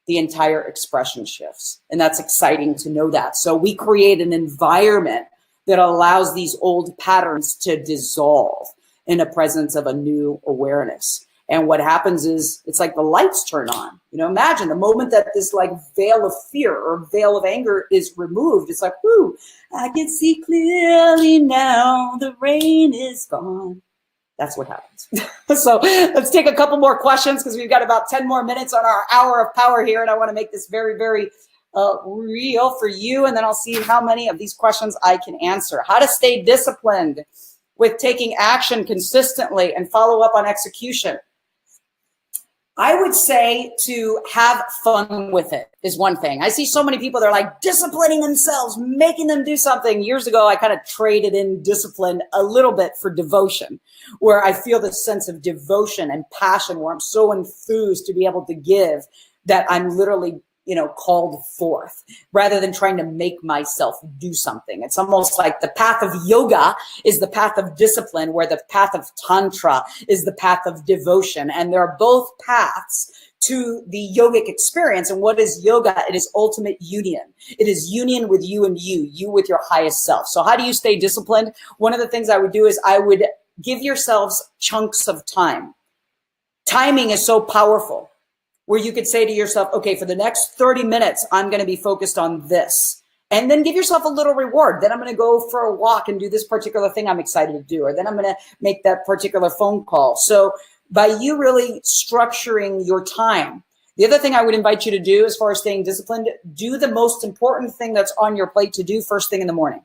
the entire expression shifts. And that's exciting to know that. So we create an environment that allows these old patterns to dissolve in the presence of a new awareness. And what happens is it's like the lights turn on. Imagine the moment that this like veil of fear or veil of anger is removed. It's like, whoo, I can see clearly now, the rain is gone. That's what happens. So let's take a couple more questions because we've got about 10 more minutes on our hour of power here. And I want to make this very, very real for you. And then I'll see how many of these questions I can answer. How to stay disciplined with taking action consistently and follow up on execution. I would say to have fun with it is one thing. I see so many people, they're like disciplining themselves, making them do something. Years ago, I kind of traded in discipline a little bit for devotion, where I feel this sense of devotion and passion, where I'm so enthused to be able to give that I'm literally called forth, rather than trying to make myself do something. It's almost like the path of yoga is the path of discipline, where the path of tantra is the path of devotion. And they're both paths to the yogic experience. And what is yoga? It is ultimate union. It is union with you and you with your highest self. So how do you stay disciplined? One of the things I would do is I would give yourselves chunks of time. Timing is so powerful, where you could say to yourself, okay, for the next 30 minutes, I'm going to be focused on this. And then give yourself a little reward. Then I'm going to go for a walk and do this particular thing I'm excited to do. Or then I'm going to make that particular phone call. So by you really structuring your time, the other thing I would invite you to do as far as staying disciplined, do the most important thing that's on your plate to do first thing in the morning.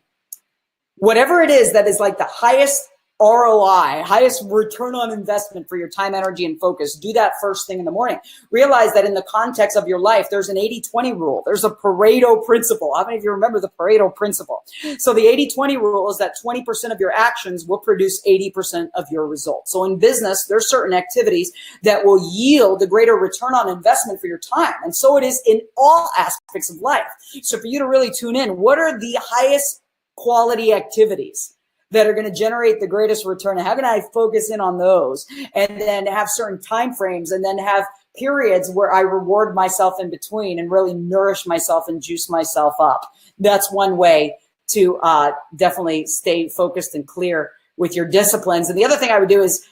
Whatever it is that is like the highest ROI, highest return on investment for your time, energy, and focus, do that first thing in the morning. Realize that in the context of your life, there's an 80-20 rule. There's a Pareto principle. How many of you remember the Pareto principle? So the 80-20 rule is that 20% of your actions will produce 80% of your results. So in business, there's certain activities that will yield a greater return on investment for your time. And so it is in all aspects of life. So for you to really tune in, what are the highest quality activities that are going to generate the greatest return? How can I focus in on those, and then have certain time frames, and then have periods where I reward myself in between and really nourish myself and juice myself up? That's one way to definitely stay focused and clear with your disciplines. And the other thing I would do is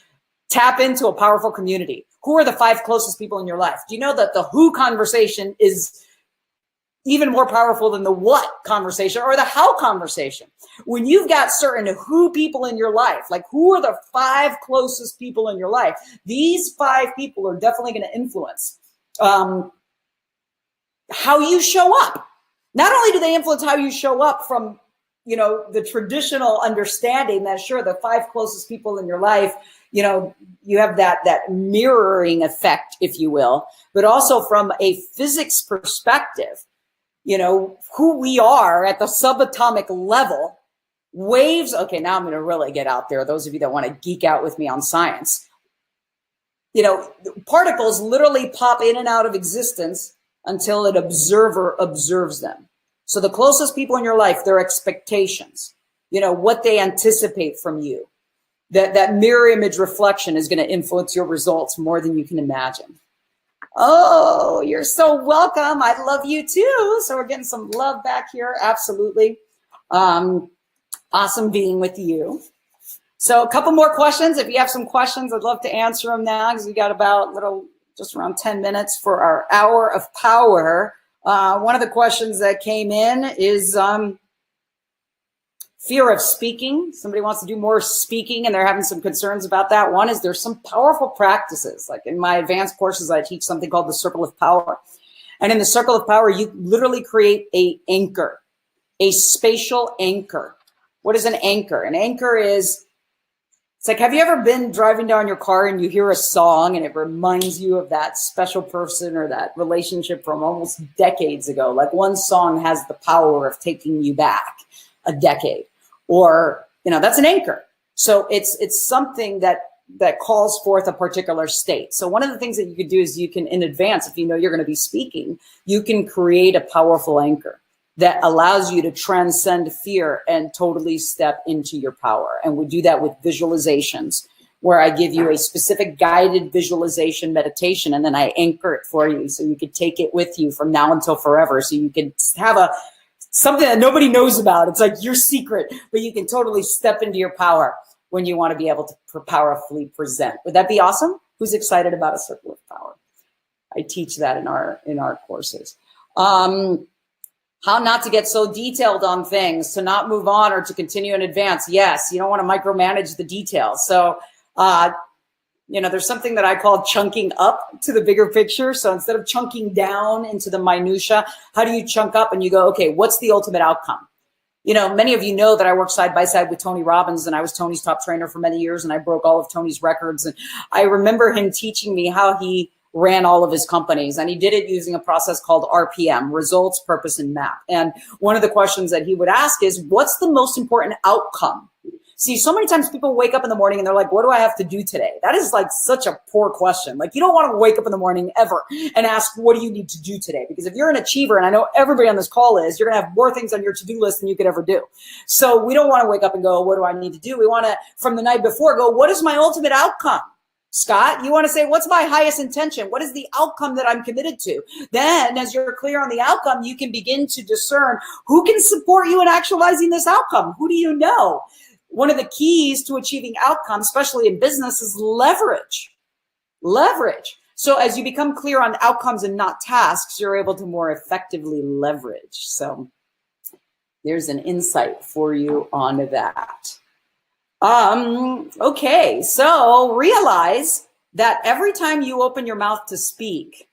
tap into a powerful community. Who are the 5 closest people in your life? Do you know that the who conversation is even more powerful than the what conversation or the how conversation? When you've got certain who people in your life, like who are the 5 closest people in your life, these 5 people are definitely going to influence how you show up. Not only do they influence how you show up from, the traditional understanding that sure, the 5 closest people in your life, you have that mirroring effect, if you will, but also from a physics perspective, who we are at the subatomic level, waves. Okay, now I'm going to really get out there. Those of you that want to geek out with me on science, particles literally pop in and out of existence until an observer observes them. So the closest people in your life, their expectations, what they anticipate from you, that mirror image reflection is going to influence your results more than you can imagine. Oh, you're so welcome. I love you too. So we're getting some love back here. Absolutely. Awesome being with you. So a couple more questions. If you have some questions, I'd love to answer them now because we got about just around 10 minutes for our hour of power. One of the questions that came in is fear of speaking. Somebody wants to do more speaking and they're having some concerns about that. One is there's some powerful practices. Like in my advanced courses, I teach something called the Circle of Power. And in the Circle of Power, you literally create an anchor, a spatial anchor. What is an anchor? An anchor is, it's like, have you ever been driving down your car and you hear a song and it reminds you of that special person or that relationship from almost decades ago? Like one song has the power of taking you back a decade. Or, that's an anchor. So it's something that calls forth a particular state. So one of the things that you could do is you can, in advance, if you know you're going to be speaking, you can create a powerful anchor that allows you to transcend fear and totally step into your power. And we do that with visualizations, where I give you a specific guided visualization meditation, and then I anchor it for you so you could take it with you from now until forever. So you can have something that nobody knows about. It's like your secret, but you can totally step into your power when you want to be able to powerfully present. Would that be awesome? Who's excited about a circle of power? I teach that in our courses. How not to get so detailed on things, to not move on or to continue in advance. Yes, you don't want to micromanage the details. So, there's something that I call chunking up to the bigger picture. So instead of chunking down into the minutia, how do you chunk up and you go, okay, what's the ultimate outcome? Many of you know that I work side by side with Tony Robbins, and I was Tony's top trainer for many years, and I broke all of Tony's records. And I remember him teaching me how he ran all of his companies, and he did it using a process called RPM, results, purpose, and map. And one of the questions that he would ask is, what's the most important outcome? See, so many times people wake up in the morning and they're like, what do I have to do today? That is like such a poor question. Like, you don't want to wake up in the morning ever and ask, what do you need to do today? Because if you're an achiever, and I know everybody on this call is, you're going to have more things on your to-do list than you could ever do. So we don't want to wake up and go, what do I need to do? We want to, from the night before, go, what is my ultimate outcome? Scott, you want to say, what's my highest intention? What is the outcome that I'm committed to? Then, as you're clear on the outcome, you can begin to discern who can support you in actualizing this outcome. Who do you know? One of the keys to achieving outcomes, especially in business, is leverage. Leverage. So as you become clear on outcomes and not tasks, you're able to more effectively leverage. So there's an insight for you on that. Okay, so realize that every time you open your mouth to speak,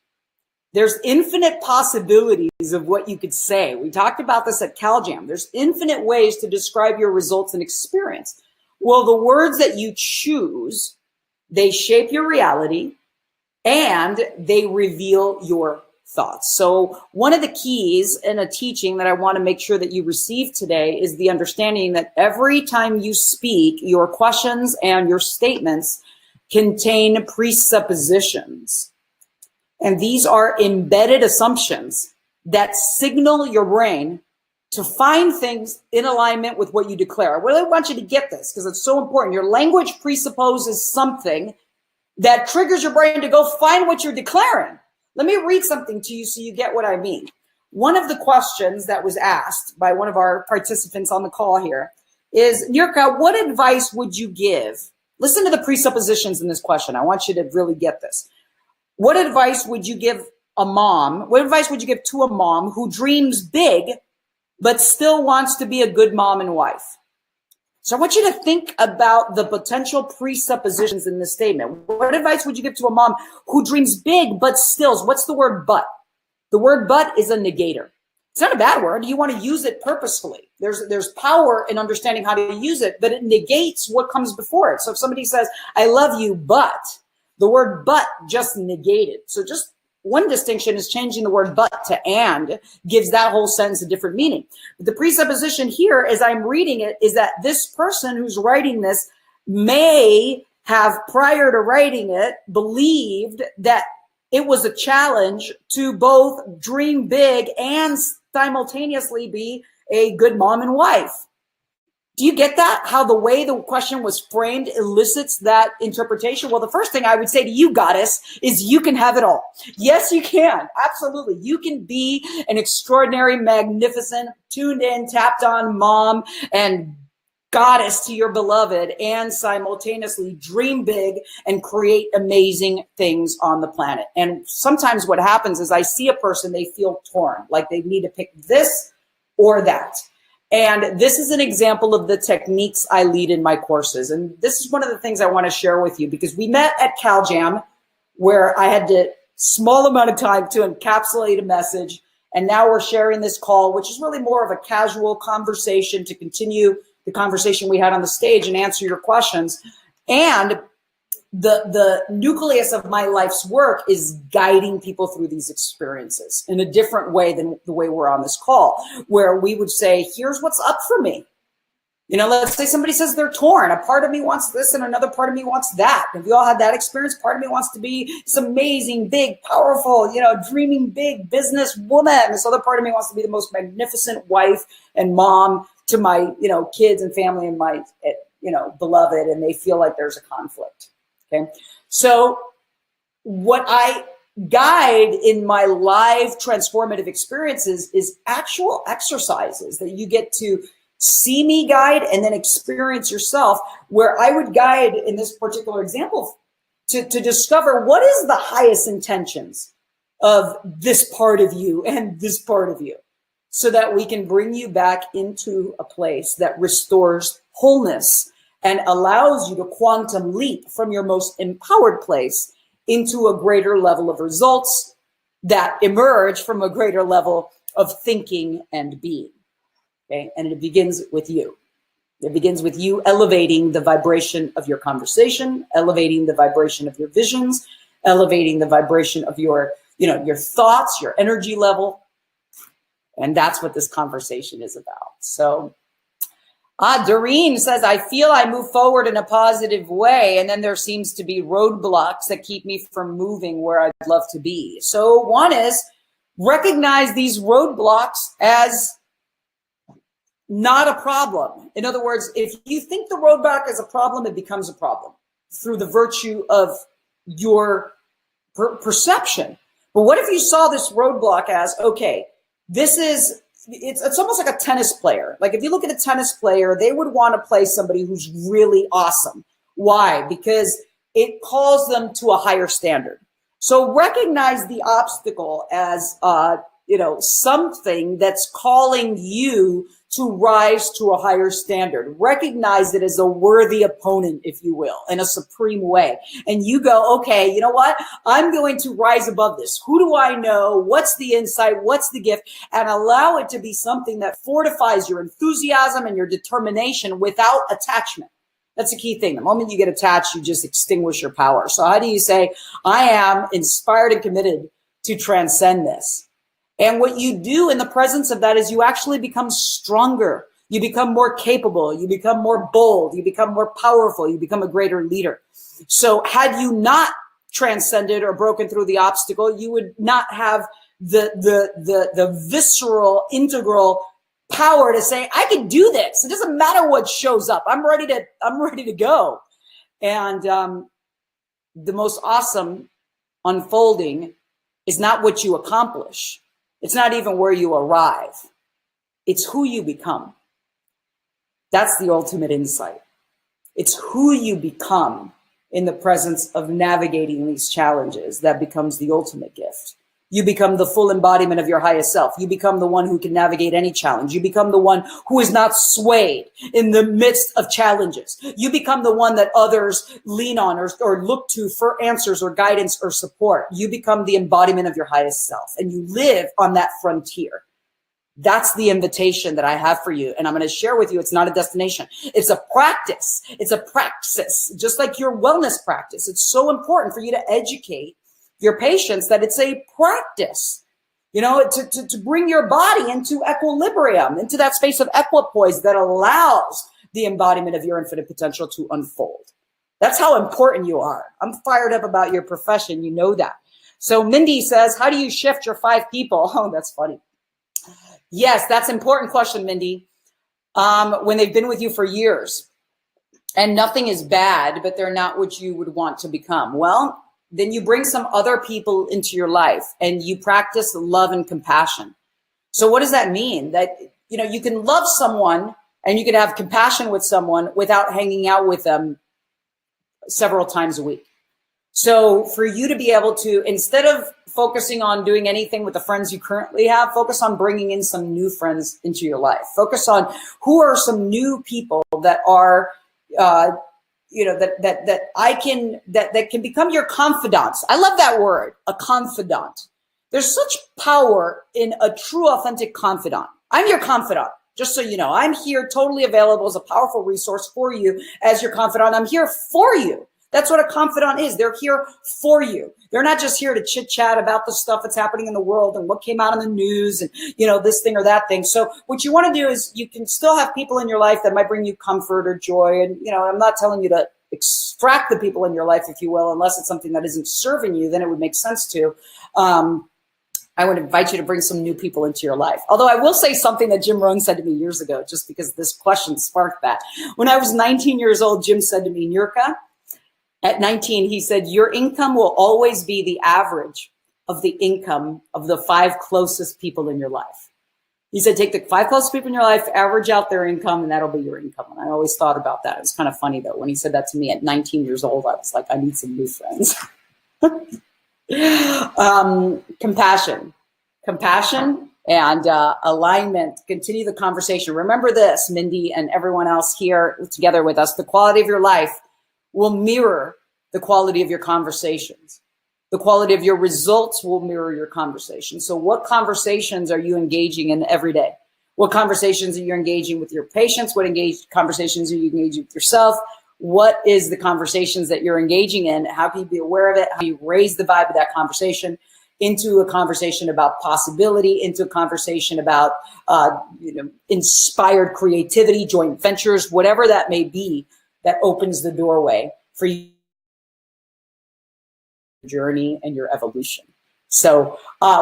there's infinite possibilities of what you could say. We talked about this at CalJam. There's infinite ways to describe your results and experience. Well, the words that you choose, they shape your reality and they reveal your thoughts. So one of the keys in a teaching that I want to make sure that you receive today is the understanding that every time you speak, your questions and your statements contain presuppositions. And these are embedded assumptions that signal your brain to find things in alignment with what you declare. I really want you to get this because it's so important. Your language presupposes something that triggers your brain to go find what you're declaring. Let me read something to you so you get what I mean. One of the questions that was asked by one of our participants on the call here is, Niurka, what advice would you give? Listen to the presuppositions in this question. I want you to really get this. What advice would you give a mom? What advice would you give to a mom who dreams big, but still wants to be a good mom and wife? So I want you to think about the potential presuppositions in this statement. What advice would you give to a mom who dreams big, but still, what's the word but? The word but is a negator. It's not a bad word. You want to use it purposefully. There's power in understanding how to use it, but it negates what comes before it. So if somebody says, I love you, but, the word but just negated. So just one distinction is changing the word but to and gives that whole sentence a different meaning. But the presupposition here, as I'm reading it, is that this person who's writing this may have, prior to writing it, believed that it was a challenge to both dream big and simultaneously be a good mom and wife. Do you get that? How the way the question was framed elicits that interpretation? Well, the first thing I would say to you, goddess, is you can have it all. Yes, you can. Absolutely. You can be an extraordinary, magnificent, tuned in, tapped on mom and goddess to your beloved, and simultaneously dream big and create amazing things on the planet. And sometimes what happens is I see a person, they feel torn, like they need to pick this or that. And this is an example of the techniques I lead in my courses. And this is one of the things I want to share with you, because we met at CalJam, where I had a small amount of time to encapsulate a message. And now we're sharing this call, which is really more of a casual conversation to continue the conversation we had on the stage and answer your questions. And the nucleus of my life's work is guiding people through these experiences in a different way than the way we're on this call, where we would say, here's what's up for me. You know, let's say somebody says they're torn. A part of me wants this and another part of me wants that. Have you all had that experience? Part of me wants to be this amazing, big, powerful, dreaming big business woman. This other part of me wants to be the most magnificent wife and mom to my, kids and family and my, beloved, and they feel like there's a conflict. Okay. So what I guide in my live transformative experiences is actual exercises that you get to see me guide and then experience yourself, where I would guide in this particular example to discover what is the highest intentions of this part of you and this part of you, so that we can bring you back into a place that restores wholeness and allows you to quantum leap from your most empowered place into a greater level of results that emerge from a greater level of thinking and being. Okay? And it begins with you. It begins with you elevating the vibration of your conversation, elevating the vibration of your visions, elevating the vibration of your thoughts, your energy level. And that's what this conversation is about. So Doreen says, I feel I move forward in a positive way, and then there seems to be roadblocks that keep me from moving where I'd love to be. So one is recognize these roadblocks as not a problem. In other words, if you think the roadblock is a problem, it becomes a problem through the virtue of your perception. But what if you saw this roadblock as, okay, it's almost like a tennis player. Like if you look at a tennis player, they would want to play somebody who's really awesome. Why? Because it calls them to a higher standard. So recognize the obstacle as, something that's calling you to rise to a higher standard. Recognize it as a worthy opponent, if you will, in a supreme way. And you go, okay, you know what? I'm going to rise above this. Who do I know? What's the insight? What's the gift? And allow it to be something that fortifies your enthusiasm and your determination without attachment. That's a key thing. The moment you get attached, you just extinguish your power. So how do you say, I am inspired and committed to transcend this? And what you do in the presence of that is you actually become stronger. You become more capable. You become more bold. You become more powerful. You become a greater leader. So had you not transcended or broken through the obstacle, you would not have the visceral, integral power to say, I can do this. It doesn't matter what shows up. I'm ready to go. And the most awesome unfolding is not what you accomplish. It's not even where you arrive. It's who you become. That's the ultimate insight. It's who you become in the presence of navigating these challenges that becomes the ultimate gift. You become the full embodiment of your highest self. You become the one who can navigate any challenge. You become the one who is not swayed in the midst of challenges. You become the one that others lean on or look to for answers or guidance or support. You become the embodiment of your highest self, and you live on that frontier. That's the invitation that I have for you. And I'm going to share with you, it's not a destination. It's a practice. It's a praxis, just like your wellness practice. It's so important for you to educate your patients that it's a practice, to bring your body into equilibrium, into that space of equipoise that allows the embodiment of your infinite potential to unfold. That's how important you are. I'm fired up about your profession. You know that. So Mindy says, how do you shift your 5 people? Oh, that's funny. Yes, that's an important question, Mindy. when they've been with you for years and nothing is bad, but they're not what you would want to become. Well, then you bring some other people into your life and you practice love and compassion. So what does that mean? That, you can love someone and you can have compassion with someone without hanging out with them several times a week. So for you to be able to, instead of focusing on doing anything with the friends you currently have, focus on bringing in some new friends into your life. Focus on who are some new people that are, that can become your confidants. I love that word, a confidant. There's such power in a true, authentic confidant. I'm your confidant, just so you know. I'm here totally available as a powerful resource for you as your confidant. I'm here for you. That's what a confidant is. They're here for you. They're not just here to chit chat about the stuff that's happening in the world and what came out in the news and, this thing or that thing. So what you want to do is you can still have people in your life that might bring you comfort or joy. And, I'm not telling you to extract the people in your life, if you will, unless it's something that isn't serving you, then it would make sense to. I would invite you to bring some new people into your life. Although I will say something that Jim Rohn said to me years ago, just because this question sparked that. When I was 19 years old, Jim said to me, Niurka, at 19, he said, your income will always be the average of the income of the 5 closest people in your life. He said, take the 5 closest people in your life, average out their income, and that'll be your income. And I always thought about that. It's kind of funny, though. When he said that to me at 19 years old, I was like, I need some new friends. Compassion and alignment. Continue the conversation. Remember this, Mindy and everyone else here together with us, the quality of your life will mirror the quality of your conversations. The quality of your results will mirror your conversations. So what conversations are you engaging in every day? What conversations are you engaging with your patients? What conversations are you engaging with yourself? What is the conversations that you're engaging in? How can you be aware of it? How do you raise the vibe of that conversation into a conversation about possibility, into a conversation about inspired creativity, joint ventures, whatever that may be, that opens the doorway for you, journey and your evolution. So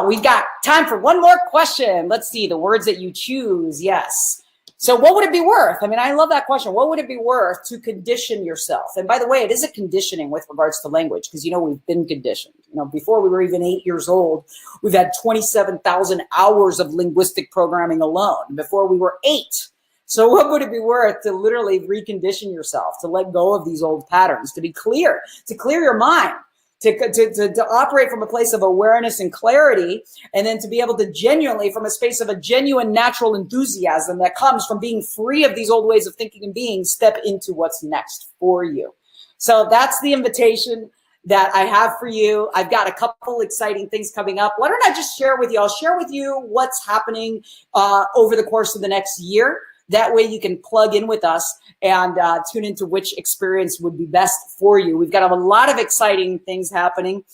we've got time for one more question. Let's see, the words that you choose. Yes. So what would it be worth? I mean, I love that question. What would it be worth to condition yourself? And by the way, it is a conditioning with regards to language, because, we've been conditioned. Before we were even 8 years old, we've had 27,000 hours of linguistic programming alone before we were 8. So what would it be worth to literally recondition yourself, to let go of these old patterns, to be clear, to clear your mind, to operate from a place of awareness and clarity, and then to be able to genuinely, from a space of a genuine natural enthusiasm that comes from being free of these old ways of thinking and being, step into what's next for you. So that's the invitation that I have for you. I've got a couple exciting things coming up. Why don't I just share with you? I'll share with you what's happening over the course of the next year. That way you can plug in with us and tune into which experience would be best for you. We've got a lot of exciting things happening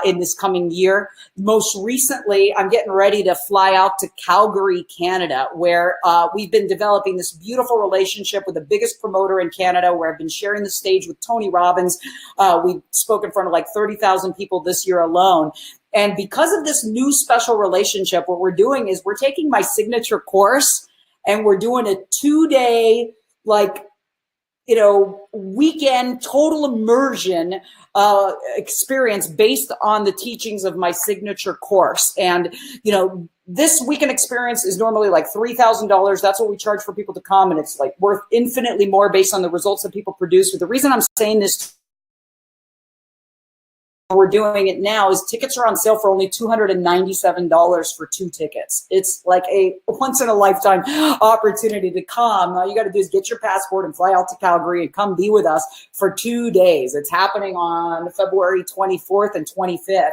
in this coming year. Most recently, I'm getting ready to fly out to Calgary, Canada, where we've been developing this beautiful relationship with the biggest promoter in Canada, where I've been sharing the stage with Tony Robbins. We spoke in front of like 30,000 people this year alone. And because of this new special relationship, what we're doing is we're taking my signature course and we're doing a 2-day, weekend total immersion experience based on the teachings of my signature course. And, this weekend experience is normally like $3,000. That's what we charge for people to come. And it's like worth infinitely more based on the results that people produce. But the reason I'm saying this, we're doing it now, is tickets are on sale for only $297 for 2 tickets. It's like a once in a lifetime opportunity to come. All you got to do is get your passport and fly out to Calgary and come be with us for 2 days. It's happening on February 24th and 25th.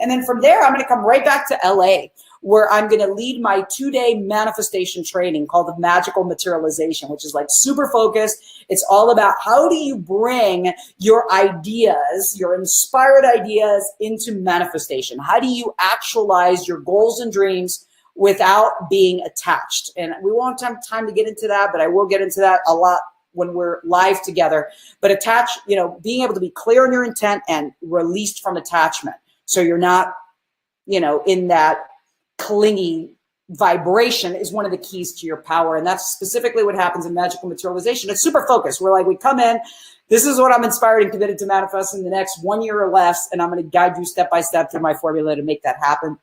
And then from there, I'm going to come right back to LA, where I'm going to lead my 2-day manifestation training called the Magical Materialization, which is like super focused. It's all about how do you bring your ideas, your inspired ideas, into manifestation? How do you actualize your goals and dreams without being attached? And we won't have time to get into that, but I will get into that a lot when we're live together. But being able to be clear on your intent and released from attachment. So you're not, in that clingy vibration is one of the keys to your power. And that's specifically what happens in magical materialization. It's super focused. We're like, we come in, this is what I'm inspired and committed to manifest in the next 1 year or less. And I'm going to guide you step by step through my formula to make that happen.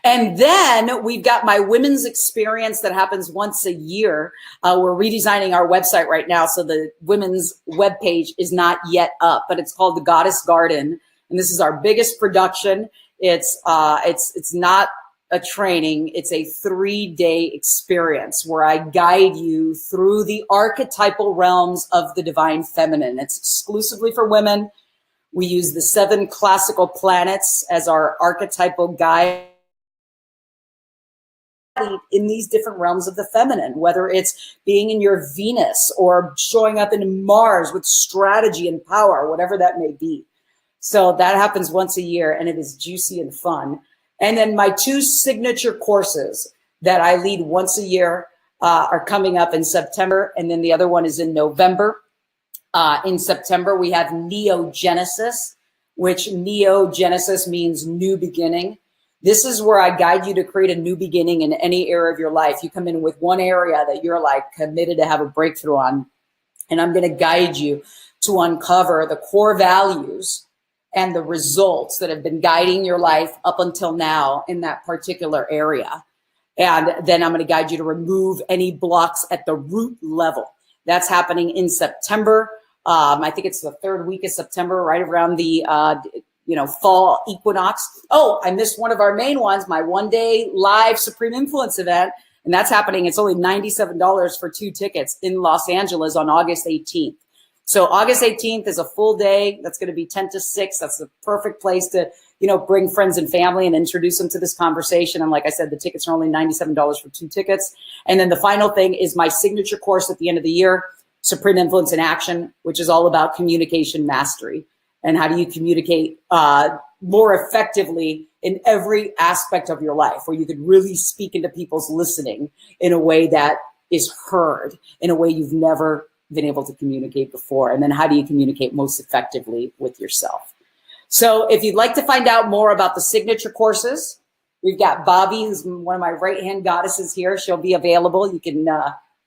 And then we've got my women's experience that happens once a year. We're redesigning our website right now. So the women's webpage is not yet up, but it's called the Goddess Garden. And this is our biggest production. It's not a training. It's a 3-day experience where I guide you through the archetypal realms of the divine feminine. It's exclusively for women. We use the 7 classical planets as our archetypal guide in these different realms of the feminine, whether it's being in your Venus or showing up in Mars with strategy and power, whatever that may be. So that happens once a year, and it is juicy and fun. And then my 2 signature courses that I lead once a year are coming up in September, and then the other one is in November. In September, we have Neogenesis, which Neogenesis means new beginning. This is where I guide you to create a new beginning in any area of your life. You come in with one area that you're like committed to have a breakthrough on, and I'm going to guide you to uncover the core values and the results that have been guiding your life up until now in that particular area. And then I'm going to guide you to remove any blocks at the root level. That's happening in September. I think it's the 3rd week of September, right around the fall equinox. Oh, I missed one of our main ones, my 1-day live Supreme Influence event. And that's happening. It's only $97 for 2 tickets in Los Angeles on August 18th. So August 18th is a full day. That's going to be 10 to 6. That's the perfect place to, bring friends and family and introduce them to this conversation. And like I said, the tickets are only $97 for 2 tickets. And then the final thing is my signature course at the end of the year, Supreme Influence in Action, which is all about communication mastery and how do you communicate more effectively in every aspect of your life, where you could really speak into people's listening in a way that is heard, in a way you've never been able to communicate before. And then how do you communicate most effectively with yourself? So if you'd like to find out more about the signature courses, we've got Bobby, who's one of my right-hand goddesses here. She'll be available. You can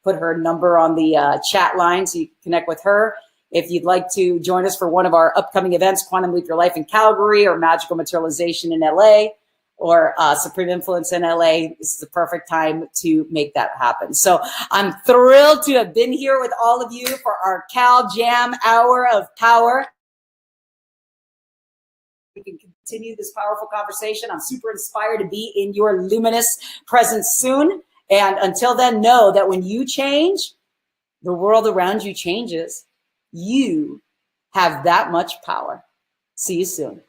put her number on the chat line so you can connect with her. If you'd like to join us for one of our upcoming events, Quantum Leap Your Life in Calgary or Magical Materialization in LA or Supreme Influence in LA, this is the perfect time to make that happen. So I'm thrilled to have been here with all of you for our CalJam Hour of Power. We can continue this powerful conversation. I'm super inspired to be in your luminous presence soon. And until then, know that when you change, the world around you changes. You have that much power. See you soon.